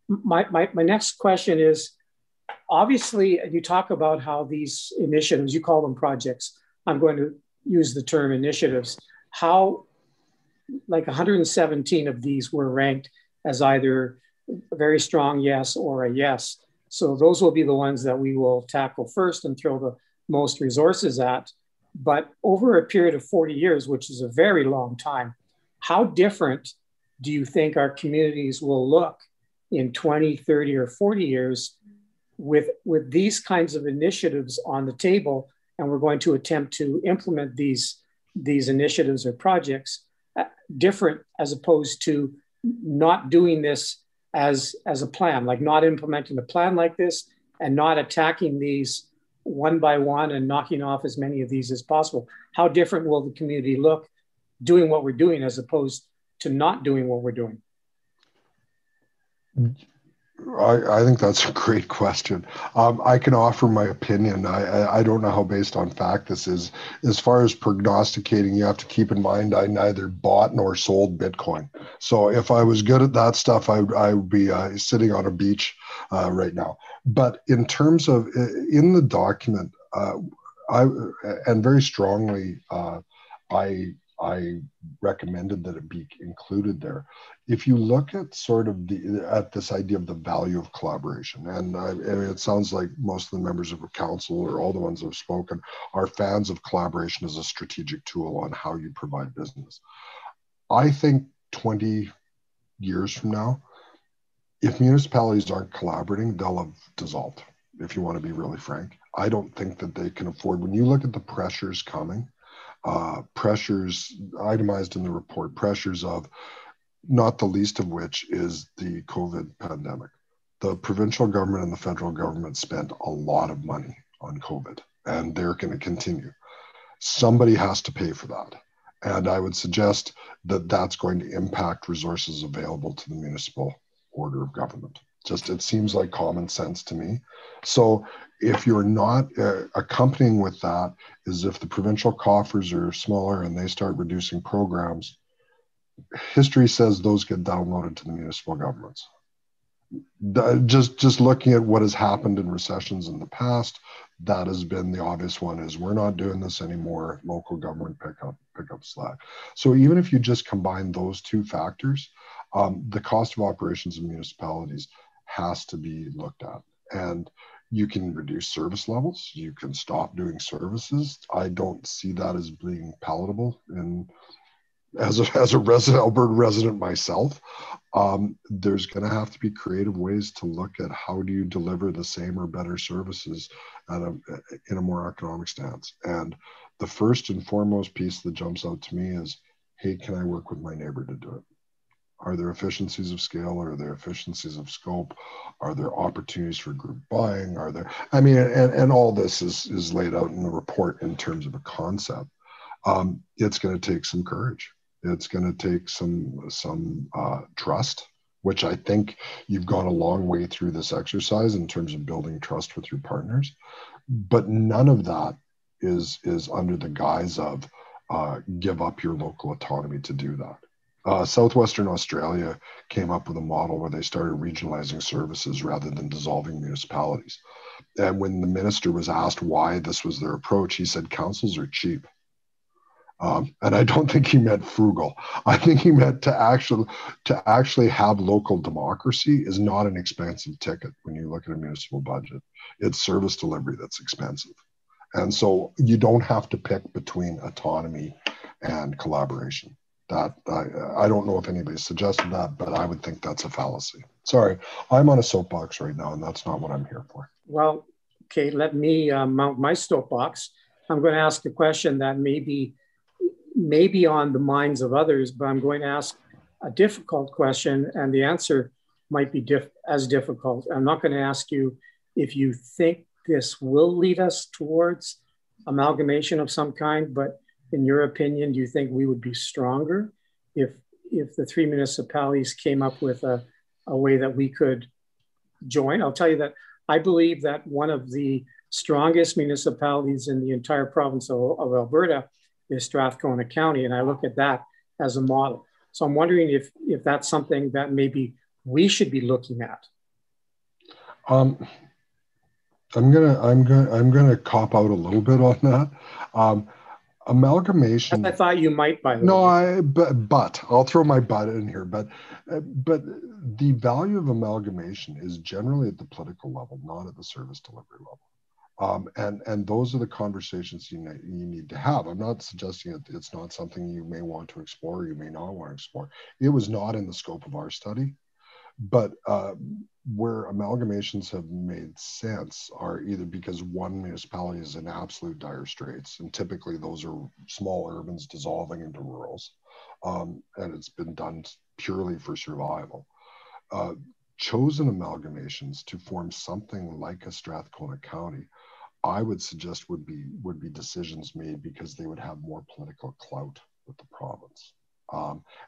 my next question is, obviously you talk about how these initiatives, you call them projects, I'm going to use the term initiatives, how like 117 of these were ranked as either a very strong yes or a yes. So those will be the ones that we will tackle first and throw the most resources at. But over a period of 40 years, which is a very long time, how different do you think our communities will look in 20, 30, or 40 years with these kinds of initiatives on the table and we're going to attempt to implement these initiatives or projects different, as opposed to not doing this as a plan, like not implementing a plan like this and not attacking these one by one and knocking off as many of these as possible. How different will the community look doing what we're doing as opposed to not doing what we're doing? I think that's a great question. I can offer my opinion. I don't know how based on fact this is. As far as prognosticating, you have to keep in mind I neither bought nor sold Bitcoin. So if I was good at that stuff, I would be sitting on a beach right now. But in terms of in the document, and very strongly, I recommended that it be included there. If you look at sort of at this idea of the value of collaboration, and it sounds like most of the members of the council or all the ones that have spoken are fans of collaboration as a strategic tool on how you provide business. I think 20 years from now, if municipalities aren't collaborating, they'll have dissolved, if you want to be really frank. I don't think that they can afford, when you look at the pressures coming, pressures itemized in the report, pressures of not the least of which is the COVID pandemic. The provincial government and the federal government spent a lot of money on COVID, and they're going to continue. Somebody has to pay for that. And I would suggest that that's going to impact resources available to the municipal order of government. Just, it seems like common sense to me. So if you're not accompanying with that, is if the provincial coffers are smaller and they start reducing programs, history says those get downloaded to the municipal governments. Just looking at what has happened in recessions in the past, that has been the obvious one, is we're not doing this anymore. Local government pick up slack. So even if you just combine those two factors, the cost of operations in municipalities has to be looked at. And you can reduce service levels. You can stop doing services. I don't see that as being palatable. And as a Alberta resident myself, there's going to have to be creative ways to look at how do you deliver the same or better services in a more economic stance. And the first and foremost piece that jumps out to me is, hey, can I work with my neighbor to do it? Are there efficiencies of scale? Are there efficiencies of scope? Are there opportunities for group buying? Are there, I mean, and all this is laid out in the report in terms of a concept. It's going to take some courage. It's going to take some trust, which I think you've gone a long way through this exercise in terms of building trust with your partners. But none of that is under the guise of give up your local autonomy to do that. Southwestern Australia came up with a model where they started regionalizing services rather than dissolving municipalities. And when the minister was asked why this was their approach, he said, councils are cheap. And I don't think he meant frugal. I think he meant to actually have local democracy is not an expensive ticket when you look at a municipal budget. It's service delivery that's expensive. And so you don't have to pick between autonomy and collaboration. That I don't know if anybody suggested that, but I would think that's a fallacy. Sorry, I'm on a soapbox right now, and that's not what I'm here for. Well, okay, let me mount my soapbox. I'm going to ask a question that may be on the minds of others, but I'm going to ask a difficult question, and the answer might be as difficult. I'm not going to ask you if you think this will lead us towards amalgamation of some kind, but in your opinion, do you think we would be stronger if the three municipalities came up with a way that we could join? I'll tell you that I believe that one of the strongest municipalities in the entire province of Alberta is Strathcona County, and I look at that as a model. So I'm wondering if that's something that maybe we should be looking at. I'm gonna cop out a little bit on that. Amalgamation. I thought you might, by the way. But I'll throw my butt in here. But the value of amalgamation is generally at the political level, not at the service delivery level. And those are the conversations you need to have. I'm not suggesting it's not something you may want to explore or you may not want to explore. It was not in the scope of our study. But where amalgamations have made sense are either because one municipality is in absolute dire straits, and typically those are small urbans dissolving into rurals, and it's been done purely for survival. Chosen amalgamations to form something like a Strathcona County, I would suggest would be decisions made because they would have more political clout with the province.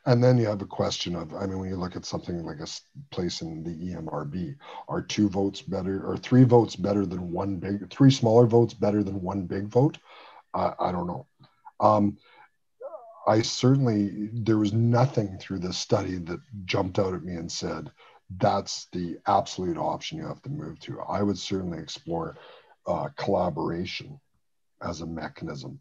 And then you have a question of, I mean, when you look at something like a place in the EMRB, are 2 votes better, or 3 votes better than 1 big, 3 smaller votes better than 1 big vote? I don't know. I certainly, there was nothing through this study that jumped out at me and said, that's the absolute option you have to move to. I would certainly explore collaboration as a mechanism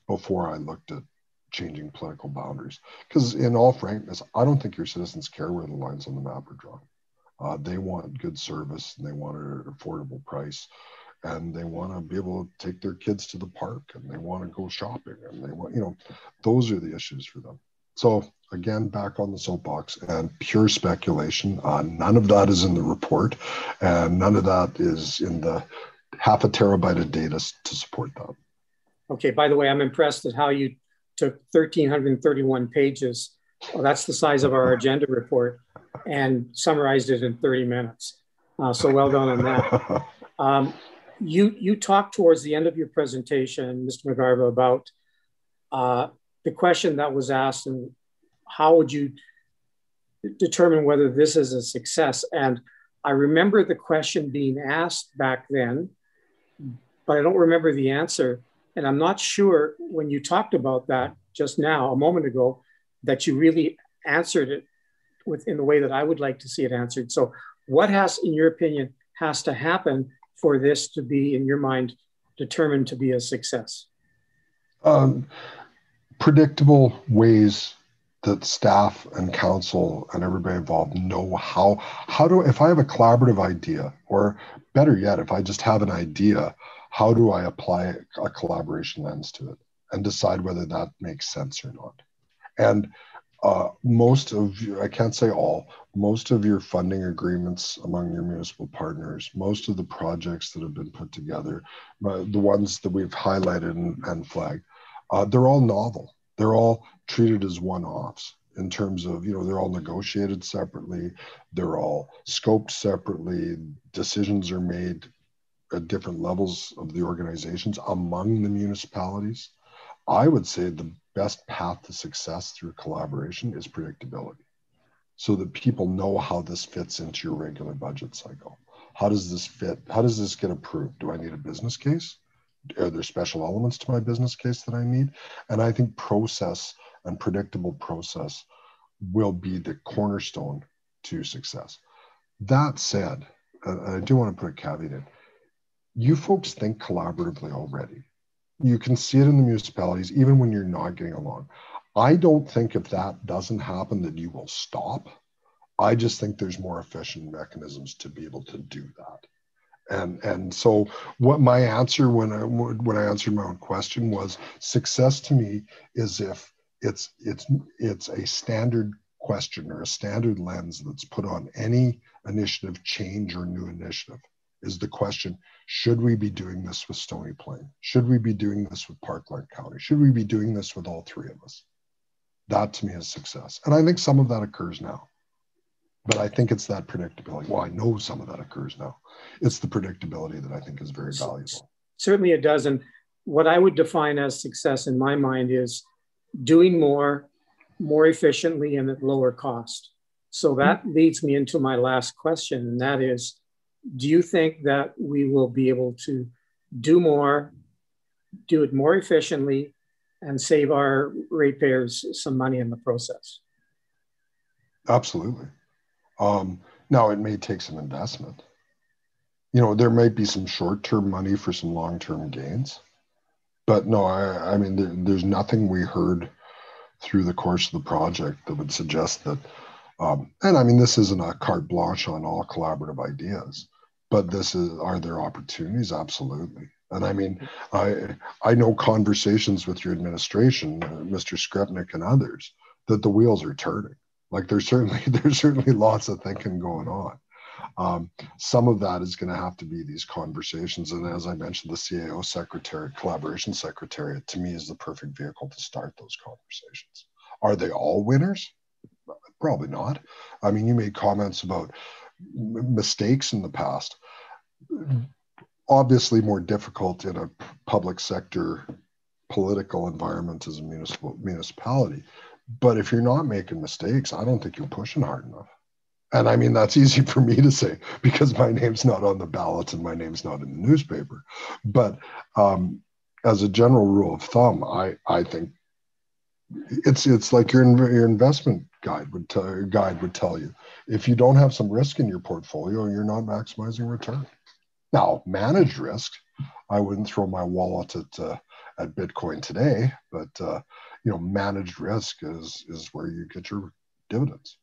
before I looked at changing political boundaries. Because in all frankness, I don't think your citizens care where the lines on the map are drawn. They want good service, and they want it at an affordable price, and they want to be able to take their kids to the park, and they want to go shopping, and they want, those are the issues for them. So again, back on the soapbox, and pure speculation. None of that is in the report, and none of that is in the 0.5 terabyte of data to support that. Okay, by the way, I'm impressed at how you took 1,331 pages. Well, that's the size of our agenda report, and summarized it in 30 minutes. So well done on that. You talked towards the end of your presentation, Mr. McGarva, about the question that was asked, and how would you determine whether this is a success? And I remember the question being asked back then, but I don't remember the answer. And I'm not sure when you talked about that just now, a moment ago, that you really answered it in the way that I would like to see it answered. So what has, in your opinion, has to happen for this to be, in your mind, determined to be a success? Predictable ways that staff and council and everybody involved know how do, if I have a collaborative idea, or better yet, if I just have an idea, how do I apply a collaboration lens to it and decide whether that makes sense or not? And most of you, I can't say all, most of your funding agreements among your municipal partners, most of the projects that have been put together, the ones that we've highlighted and flagged, they're all novel. They're all treated as one-offs in terms of, they're all negotiated separately. They're all scoped separately. Decisions are made at different levels of the organizations among the municipalities. I would say the best path to success through collaboration is predictability, so that people know how this fits into your regular budget cycle. How does this fit? How does this get approved? Do I need a business case? Are there special elements to my business case that I need? And I think process and predictable process will be the cornerstone to success. That said, and I do want to put a caveat in, you folks think collaboratively already. You can see it in the municipalities, even when you're not getting along. I don't think if that doesn't happen that you will stop. I just think there's more efficient mechanisms to be able to do that. And so what my answer when I answered my own question was, success to me is if it's a standard question or a standard lens that's put on any initiative, change, or new initiative. Is the question, should we be doing this with Stony Plain? Should we be doing this with Parkland County? Should we be doing this with all 3 of us? That to me is success. And I think some of that occurs now. But I think it's that predictability. Well, I know some of that occurs now. It's the predictability that I think is very valuable. Certainly it does. And what I would define as success in my mind is doing more efficiently and at lower cost. So that leads me into my last question, and that is, do you think that we will be able to do it more efficiently, and save our ratepayers some money in the process? Absolutely. Now, it may take some investment. There might be some short-term money for some long-term gains. But no, I mean, there's nothing we heard through the course of the project that would suggest that, and I mean, this isn't a carte blanche on all collaborative ideas, but are there opportunities? Absolutely. And I mean, I know conversations with your administration, Mr. Skripnik and others, that the wheels are turning. Like there's certainly lots of thinking going on. Some of that is going to have to be these conversations. And as I mentioned, the CAO Secretariat, Collaboration Secretariat, to me is the perfect vehicle to start those conversations. Are they all winners? Probably not. I mean, you made comments about mistakes in the past. Obviously more difficult in a public sector political environment as a municipality. But if you're not making mistakes, I don't think you're pushing hard enough. And I mean, that's easy for me to say because my name's not on the ballot and my name's not in the newspaper. But as a general rule of thumb, I think it's like your investment guide would tell you. If you don't have some risk in your portfolio, you're not maximizing return. Now, managed risk, I wouldn't throw my wallet at Bitcoin today, but managed risk is where you get your dividends.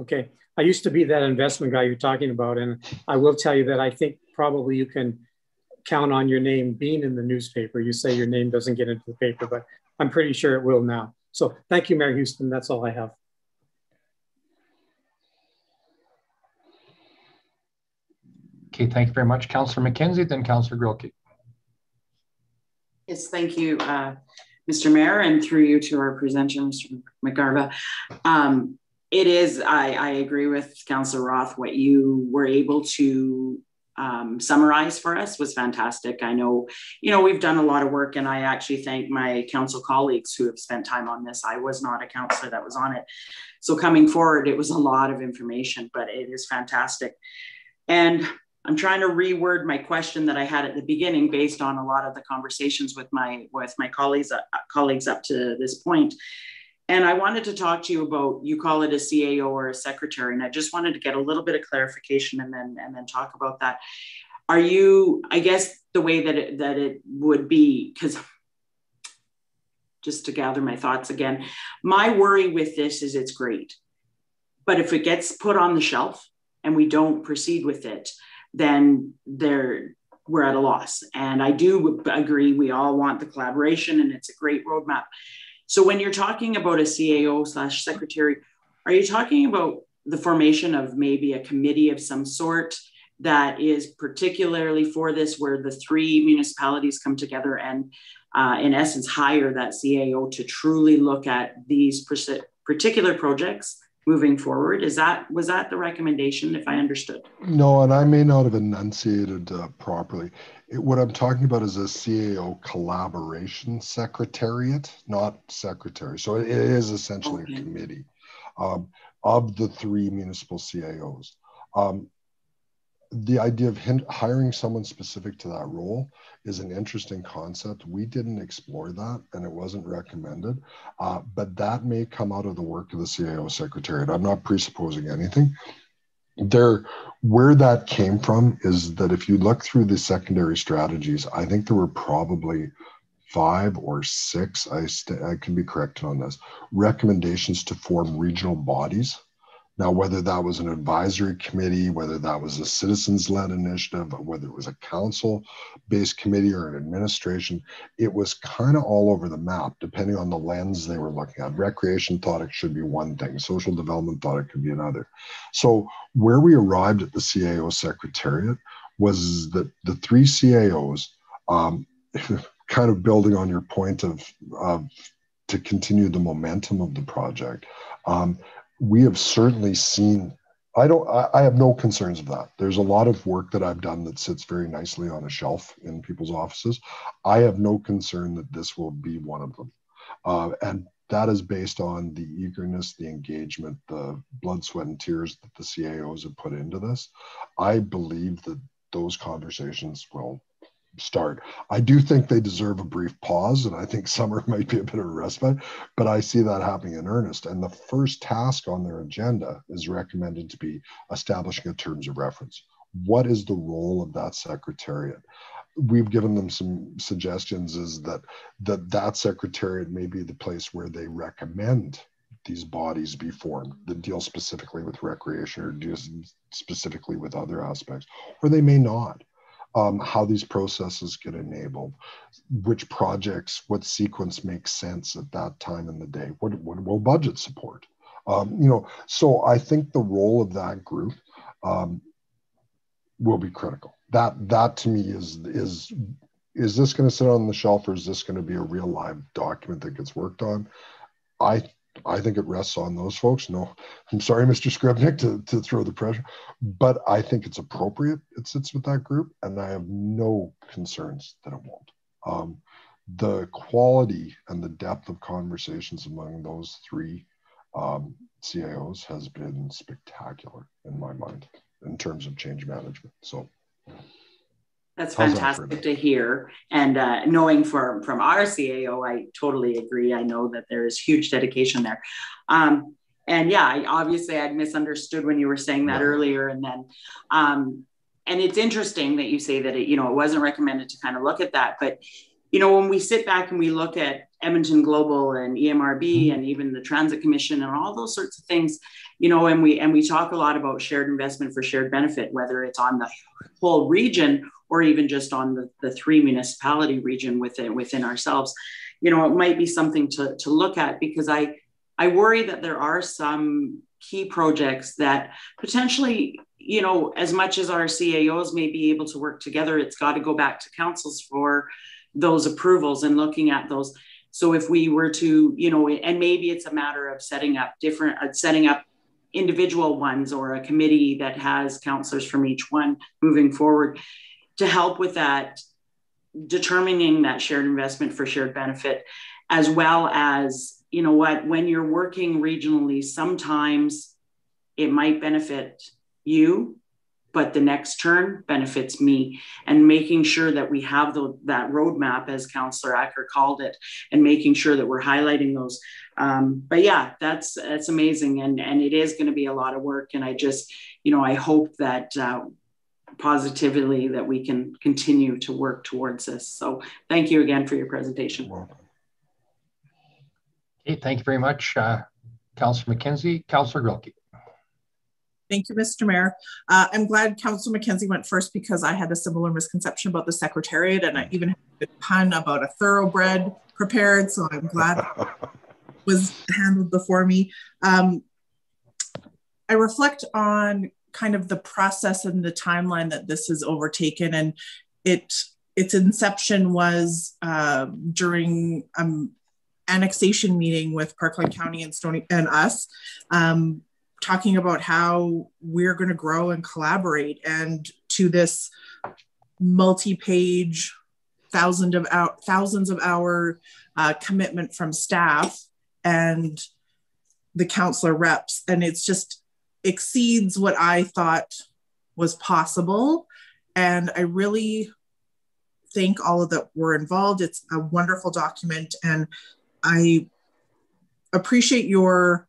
Okay. I used to be that investment guy you're talking about, and I will tell you that I think probably you can count on your name being in the newspaper. You say your name doesn't get into the paper, but I'm pretty sure it will now. So thank you, Mayor Houston. That's all I have. Okay, thank you very much. Councillor McKenzie, then Councillor Grillke. Yes, thank you, Mr. Mayor, and through you to our presenter, Mr. McGarva. It is, I agree with Councillor Roth, what you were able to summarize for us was fantastic. I know, we've done a lot of work, and I actually thank my council colleagues who have spent time on this. I was not a councillor that was on it. So coming forward, it was a lot of information, but it is fantastic. And I'm trying to reword my question that I had at the beginning based on a lot of the conversations with my colleagues up to this point. And I wanted to talk to you about, you call it a CAO or a secretary, and I just wanted to get a little bit of clarification and then talk about that. Are you, I guess the way that it would be, because just to gather my thoughts again, my worry with this is it's great, but if it gets put on the shelf and we don't proceed with it, then we're at a loss. And I do agree, we all want the collaboration and it's a great roadmap. So when you're talking about a CAO/secretary, are you talking about the formation of maybe a committee of some sort that is particularly for this, where the three municipalities come together and in essence hire that CAO to truly look at these particular projects moving forward? Was that the recommendation, if I understood? No, and I may not have enunciated properly. What I'm talking about is a CAO collaboration secretariat, not secretary. So it is essentially a committee of the three municipal CAOs. The idea of hiring someone specific to that role is an interesting concept. We didn't explore that, and it wasn't recommended, but that may come out of the work of the CAO Secretariat. I'm not presupposing anything. Where that came from is that if you look through the secondary strategies, I think there were probably 5 or 6, I can be corrected on this, recommendations to form regional bodies. Now, whether that was an advisory committee, whether that was a citizens-led initiative, whether it was a council-based committee or an administration, it was kind of all over the map, depending on the lens they were looking at. Recreation thought it should be one thing. Social development thought it could be another. So where we arrived at the CAO Secretariat was that the three CAOs, kind of building on your point of to continue the momentum of the project, we have certainly seen, I have no concerns of that. There's a lot of work that I've done that sits very nicely on a shelf in people's offices. I have no concern that this will be one of them. And that is based on the eagerness, the engagement, the blood, sweat, and tears that the CAOs have put into this. I believe that those conversations will start. I do think they deserve a brief pause, and I think summer might be a bit of a respite, but I see that happening in earnest. And the first task on their agenda is recommended to be establishing a terms of reference. What is the role of that secretariat? We've given them some suggestions, is that secretariat may be the place where they recommend these bodies be formed that deal specifically with recreation or deal specifically with other aspects, or they may not. How these processes get enabled, which projects, what sequence makes sense at that time in the day, what will budget support? So I think the role of that group will be critical. That to me is this going to sit on the shelf, or is this going to be a real live document that gets worked on? I think it rests on those folks. No, I'm sorry, Mr. Scribnick, to throw the pressure, but I think it's appropriate it sits with that group, and I have no concerns that it won't. The quality and the depth of conversations among those three CIOs has been spectacular in my mind in terms of change management. So that's fantastic to hear. And knowing from our CAO, I totally agree. I know that there is huge dedication there. And yeah, obviously I'd misunderstood when you were saying that earlier. And then, and it's interesting that you say that it wasn't recommended to kind of look at that. But, when we sit back and we look at Edmonton Global and EMRB and even the Transit Commission and all those sorts of things, and we talk a lot about shared investment for shared benefit, whether it's on the whole region or even just on the three municipality region within ourselves, it might be something to look at, because I worry that there are some key projects that potentially, as much as our CAOs may be able to work together, it's got to go back to councils for those approvals and looking at those. So if we were to, and maybe it's a matter of setting up individual ones or a committee that has councillors from each one moving forward to help with that, determining that shared investment for shared benefit, as well as, when you're working regionally, sometimes it might benefit you, but the next turn benefits me, and making sure that we have that roadmap, as Councillor Acker called it, and making sure that we're highlighting those. But yeah, that's amazing. And it is going to be a lot of work. And I just, I hope that positively that we can continue to work towards this. So thank you again for your presentation. Okay, thank you very much, Councillor McKenzie. Councillor Grilke. Thank you, Mr. Mayor. I'm glad Councillor McKenzie went first, because I had a similar misconception about the Secretariat, and I even had a pun about a thoroughbred prepared, so I'm glad it was handled before me. I reflect on kind of the process and the timeline that this has overtaken, and its inception was during annexation meeting with Parkland County and Stoney and us, talking about how we're going to grow and collaborate, and to this multi-page, thousands of hour commitment from staff and the councillor reps. And it's just exceeds what I thought was possible. And I really thank all of that were involved. It's a wonderful document. And I appreciate your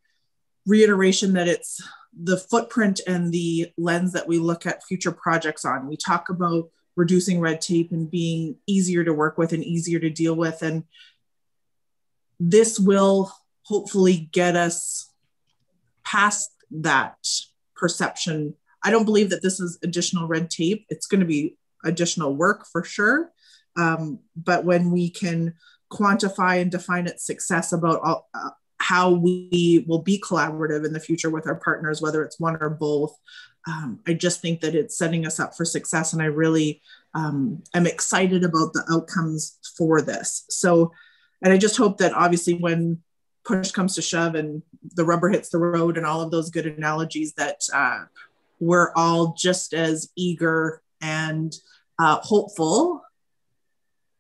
reiteration that it's the footprint and the lens that we look at future projects on. We talk about reducing red tape and being easier to work with and easier to deal with. And this will hopefully get us past that perception. I don't believe that this is additional red tape. It's going to be additional work for sure. But when we can quantify and define its success about how we will be collaborative in the future with our partners, whether it's one or both, I just think that it's setting us up for success. And I really am excited about the outcomes for this. So, and I just hope that obviously when push comes to shove and the rubber hits the road and all of those good analogies, that we're all just as eager and hopeful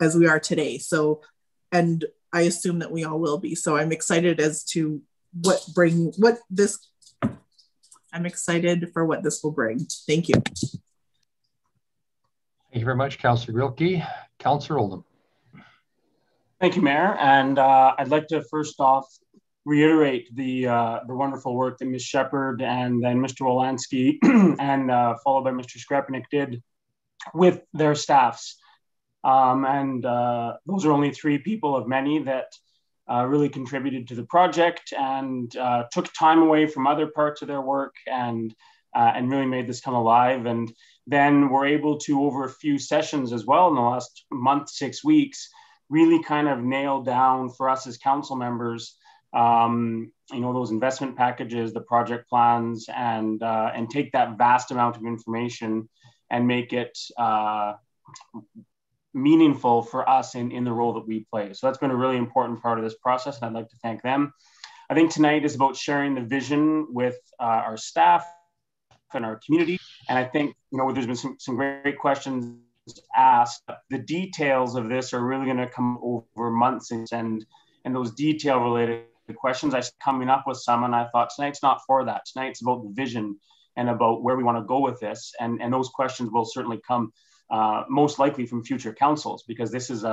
as we are today. So, and I assume that we all will be. So I'm excited as to I'm excited for what this will bring. Thank you. Thank you very much, Councillor Grilke. Councillor Oldham. Thank you, Mayor. And I'd like to first off reiterate the wonderful work that Ms. Shepherd and then Mr. Wolanski and followed by Mr. Skrepnik did with their staffs. Those are only 3 people of many that really contributed to the project and took time away from other parts of their work and really made this come alive. And then we're able to, over a few sessions as well in the last month, 6 weeks, really kind of nail down for us as council members those investment packages, the project plans, and take that vast amount of information and make it meaningful for us in the role that we play. So that's been a really important part of this process, and I'd like to thank them. I think tonight is about sharing the vision with our staff and our community. And I think, there's been some great questions asked. The details of this are really going to come over months, and those detail related questions, I started coming up with some, and I thought tonight's not for that. Tonight's about the vision and about where we want to go with this. And those questions will certainly come most likely from future councils, because this is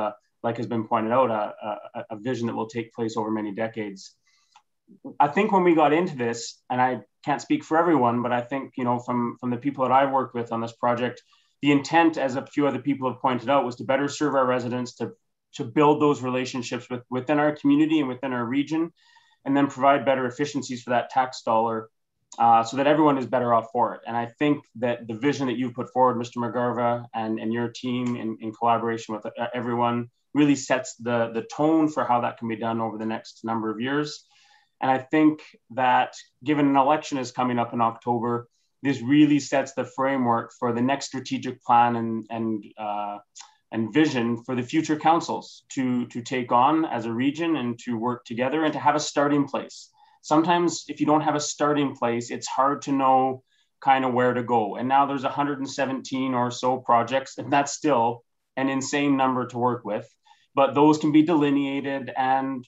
like has been pointed out, a vision that will take place over many decades. I think when we got into this, and I can't speak for everyone, but I think, from the people that I've worked with on this project, the intent, as a few other people have pointed out, was to better serve our residents, to build those relationships within our community and within our region, and then provide better efficiencies for that tax dollar, so that everyone is better off for it. And I think that the vision that you've put forward, Mr. McGarva, and your team in collaboration with everyone, really sets the tone for how that can be done over the next number of years. And I think that given an election is coming up in October, this really sets the framework for the next strategic plan and vision for the future councils to take on as a region, and to work together and to have a starting place. Sometimes if you don't have a starting place, it's hard to know kind of where to go. And now there's 117 or so projects, and that's still an insane number to work with. But those can be delineated and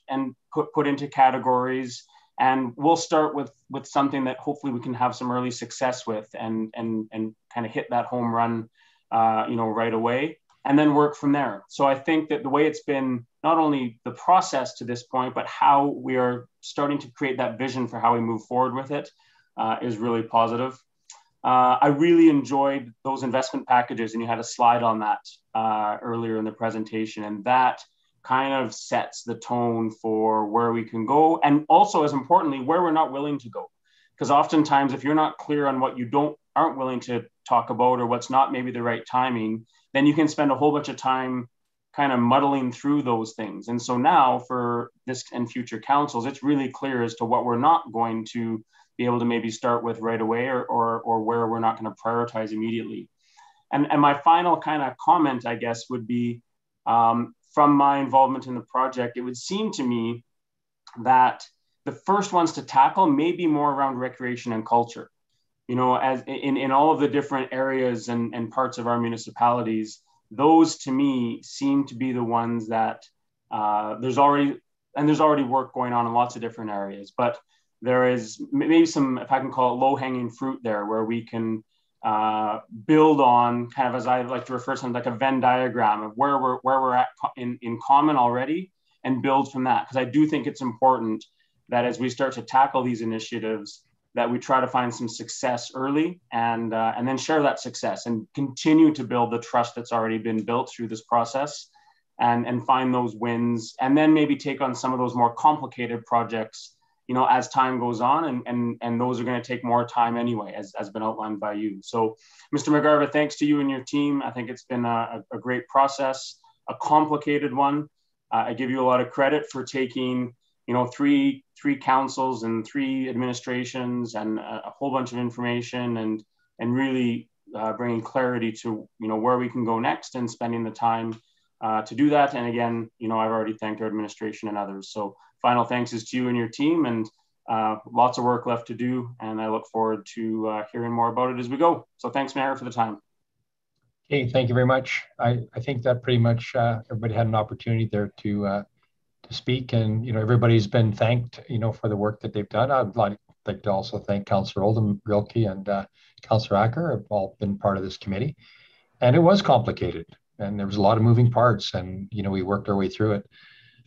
put into categories. And we'll start with something that hopefully we can have some early success with, and kind of hit that home run, right away, and then work from there. So I think that the way it's been, not only the process to this point, but how we are starting to create that vision for how we move forward with it, is really positive. I really enjoyed those investment packages, and you had a slide on that earlier in the presentation, and that kind of sets the tone for where we can go, and also, as importantly, where we're not willing to go. Because oftentimes, if you're not clear on what you aren't willing to talk about, or what's not maybe the right timing, then you can spend a whole bunch of time kind of muddling through those things. And so now for this and future councils, it's really clear as to what we're not going to be able to maybe start with right away, or where we're not going to prioritize immediately. And my final kind of comment, I guess, would be, from my involvement in the project, it would seem to me that the first ones to tackle may be more around recreation and culture. As in all of the different areas and parts of our municipalities, those to me seem to be the ones that there's already work going on in lots of different areas, but there is maybe some, if I can call it, low-hanging fruit there, where we can build on, kind of, as I like to refer to something like a Venn diagram of where we're at in common already, and build from that. Because I do think it's important that as we start to tackle these initiatives, that we try to find some success early, and then share that success and continue to build the trust that's already been built through this process, and find those wins, and then maybe take on some of those more complicated projects, as time goes on, and those are going to take more time anyway, as been outlined by you. So, Mr. McGarva, thanks to you and your team. I think it's been a great process, a complicated one. I give you a lot of credit for taking, three councils and 3 administrations and a whole bunch of information, and really bringing clarity to, where we can go next, and spending the time to do that. And again, I've already thanked our administration and others. So final thanks is to you and your team, and lots of work left to do. And I look forward to hearing more about it as we go. So thanks, Mayor, for the time. Okay, thank you very much. I think that pretty much everybody had an opportunity there to speak, and everybody's been thanked for the work that they've done. I'd like to also thank Councillor Oldham, Rilke, and Councillor Acker have all been part of this committee, and it was complicated, and there was a lot of moving parts, and we worked our way through it.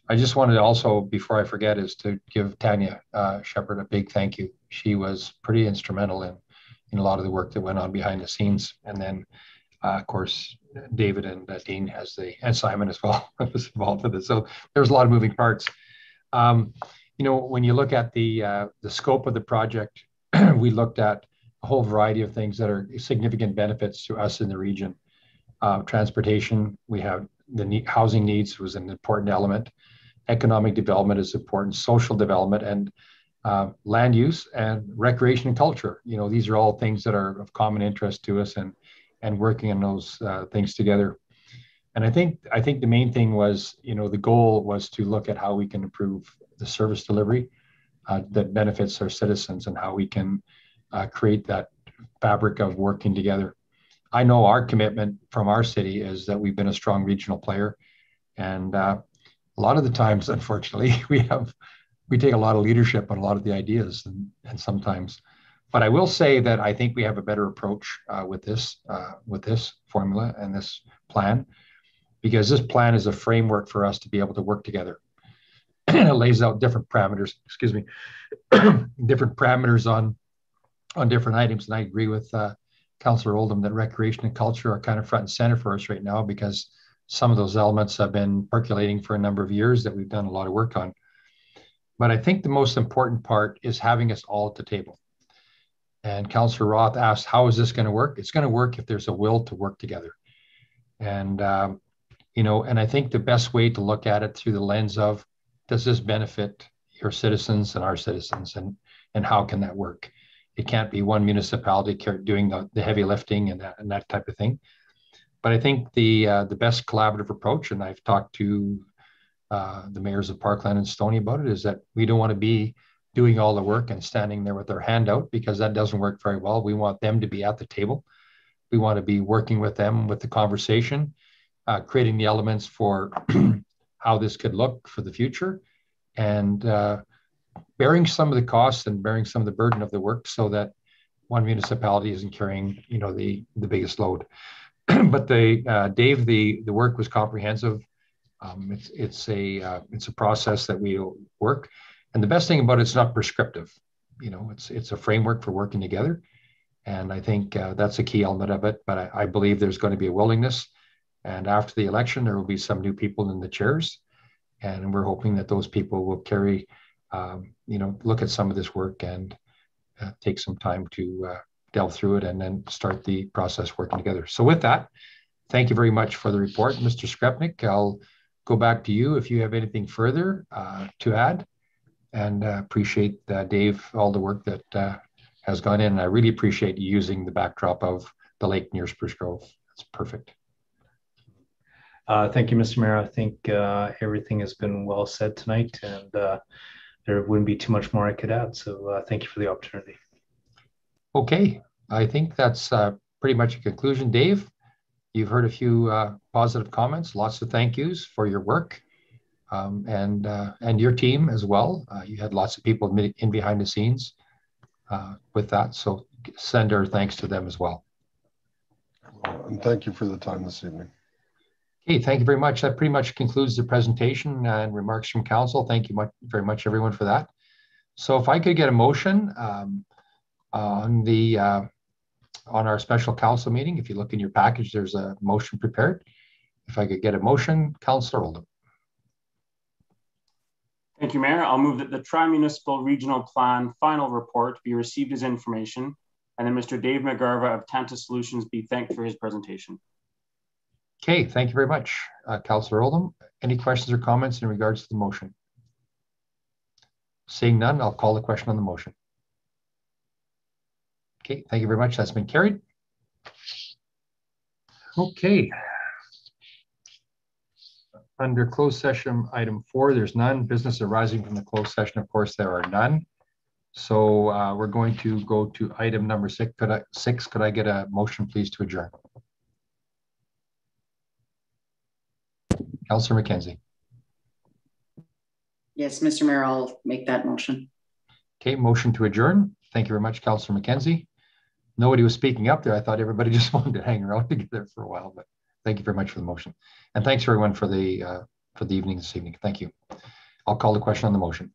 I just wanted to also, before I forget, is to give Tanya Shepard a big thank you. She was pretty instrumental in a lot of the work that went on behind the scenes, and then of course, David and Dean and Simon as well was involved with it. So there's a lot of moving parts. When you look at the scope of the project, we looked at a whole variety of things that are significant benefits to us in the region. Transportation, we have the housing needs was an important element. economic development is important, social development, and land use and recreation and culture. You know, these are all things that are of common interest to us, and working on those things together. And I think the main thing was, you know, the goal was to look at how we can improve the service delivery that benefits our citizens, and how we can create that fabric of working together. I know our commitment from our city is that we've been a strong regional player, and a lot of the times, unfortunately, we take a lot of leadership on a lot of the ideas, and sometimes. But I will say that I think we have a better approach with this formula and this plan, because this plan is a framework for us to be able to work together. It lays out different parameters, different parameters on different items. And I agree with Councillor Oldham that recreation and culture are kind of front and center for us right now, because some of those elements have been percolating for a number of years that we've done a lot of work on. But I think the most important part is having us all at the table. And Councillor Roth asked, how is this going to work? It's going to work if there's a will to work together. And, you know, and I think the best way to look at it through the lens of, does this benefit your citizens and our citizens, and how can that work? It can't be one municipality doing the heavy lifting and that type of thing. But I think the best collaborative approach, and I've talked to the mayors of Parkland and Stoney about it, is that we don't want to be doing all the work and standing there with their hand out, because that doesn't work very well. We want them to be at the table. We want to be working with them with the conversation, creating the elements for how this could look for the future, and bearing some of the costs and bearing some of the burden of the work, so that one municipality isn't carrying, you know, the biggest load. But Dave, the work was comprehensive. It's a process that we'll work, and the best thing about it's not prescriptive. You know, it's a framework for working together, and I think that's a key element of it. But I believe there's going to be a willingness, and after the election, there will be some new people in the chairs, and we're hoping that those people will carry, you know, look at some of this work and take some time to delve through it, and then start the process working together. So with that, thank you very much for the report, Mr. Skrepnik. I'll go back to you if you have anything further to add, and appreciate, Dave, all the work that has gone in. And I really appreciate you using the backdrop of the lake near Spruce Grove. That's perfect. Thank you, Mr. Mayor. I think everything has been well said tonight, and there wouldn't be too much more I could add. So thank you for the opportunity. Okay, I think that's pretty much a conclusion. Dave, you've heard a few positive comments, lots of thank yous for your work, and your team as well. You had lots of people in behind the scenes with that, so send our thanks to them as well. And thank you for the time this evening. Okay, thank you very much. That pretty much concludes the presentation and remarks from council. Thank you very much, everyone, for that. So if I could get a motion on our special council meeting. If you look in your package, there's a motion prepared. If I could get a motion, Councillor Oldham. Thank you, Mayor. I'll move that the Tri-Municipal Regional Plan final report be received as information, and then Mr. Dave McGarva of Tanta Solutions be thanked for his presentation. Okay, thank you very much, Councillor Oldham. Any questions or comments in regards to the motion? Seeing none, I'll call the question on the motion. Okay, thank you very much. That's been carried. Okay. Under closed session, item 4, there's none. Business arising from the closed session, of course, there are none. So we're going to go to item number 6. Could I get a motion, please, to adjourn? Councillor McKenzie. Yes, Mr. Mayor, I'll make that motion. Okay, motion to adjourn. Thank you very much, Councillor McKenzie. Nobody was speaking up there. I thought everybody just wanted to hang around together for a while, but thank you very much for the motion. And thanks everyone for the evening this evening. Thank you. I'll call the question on the motion.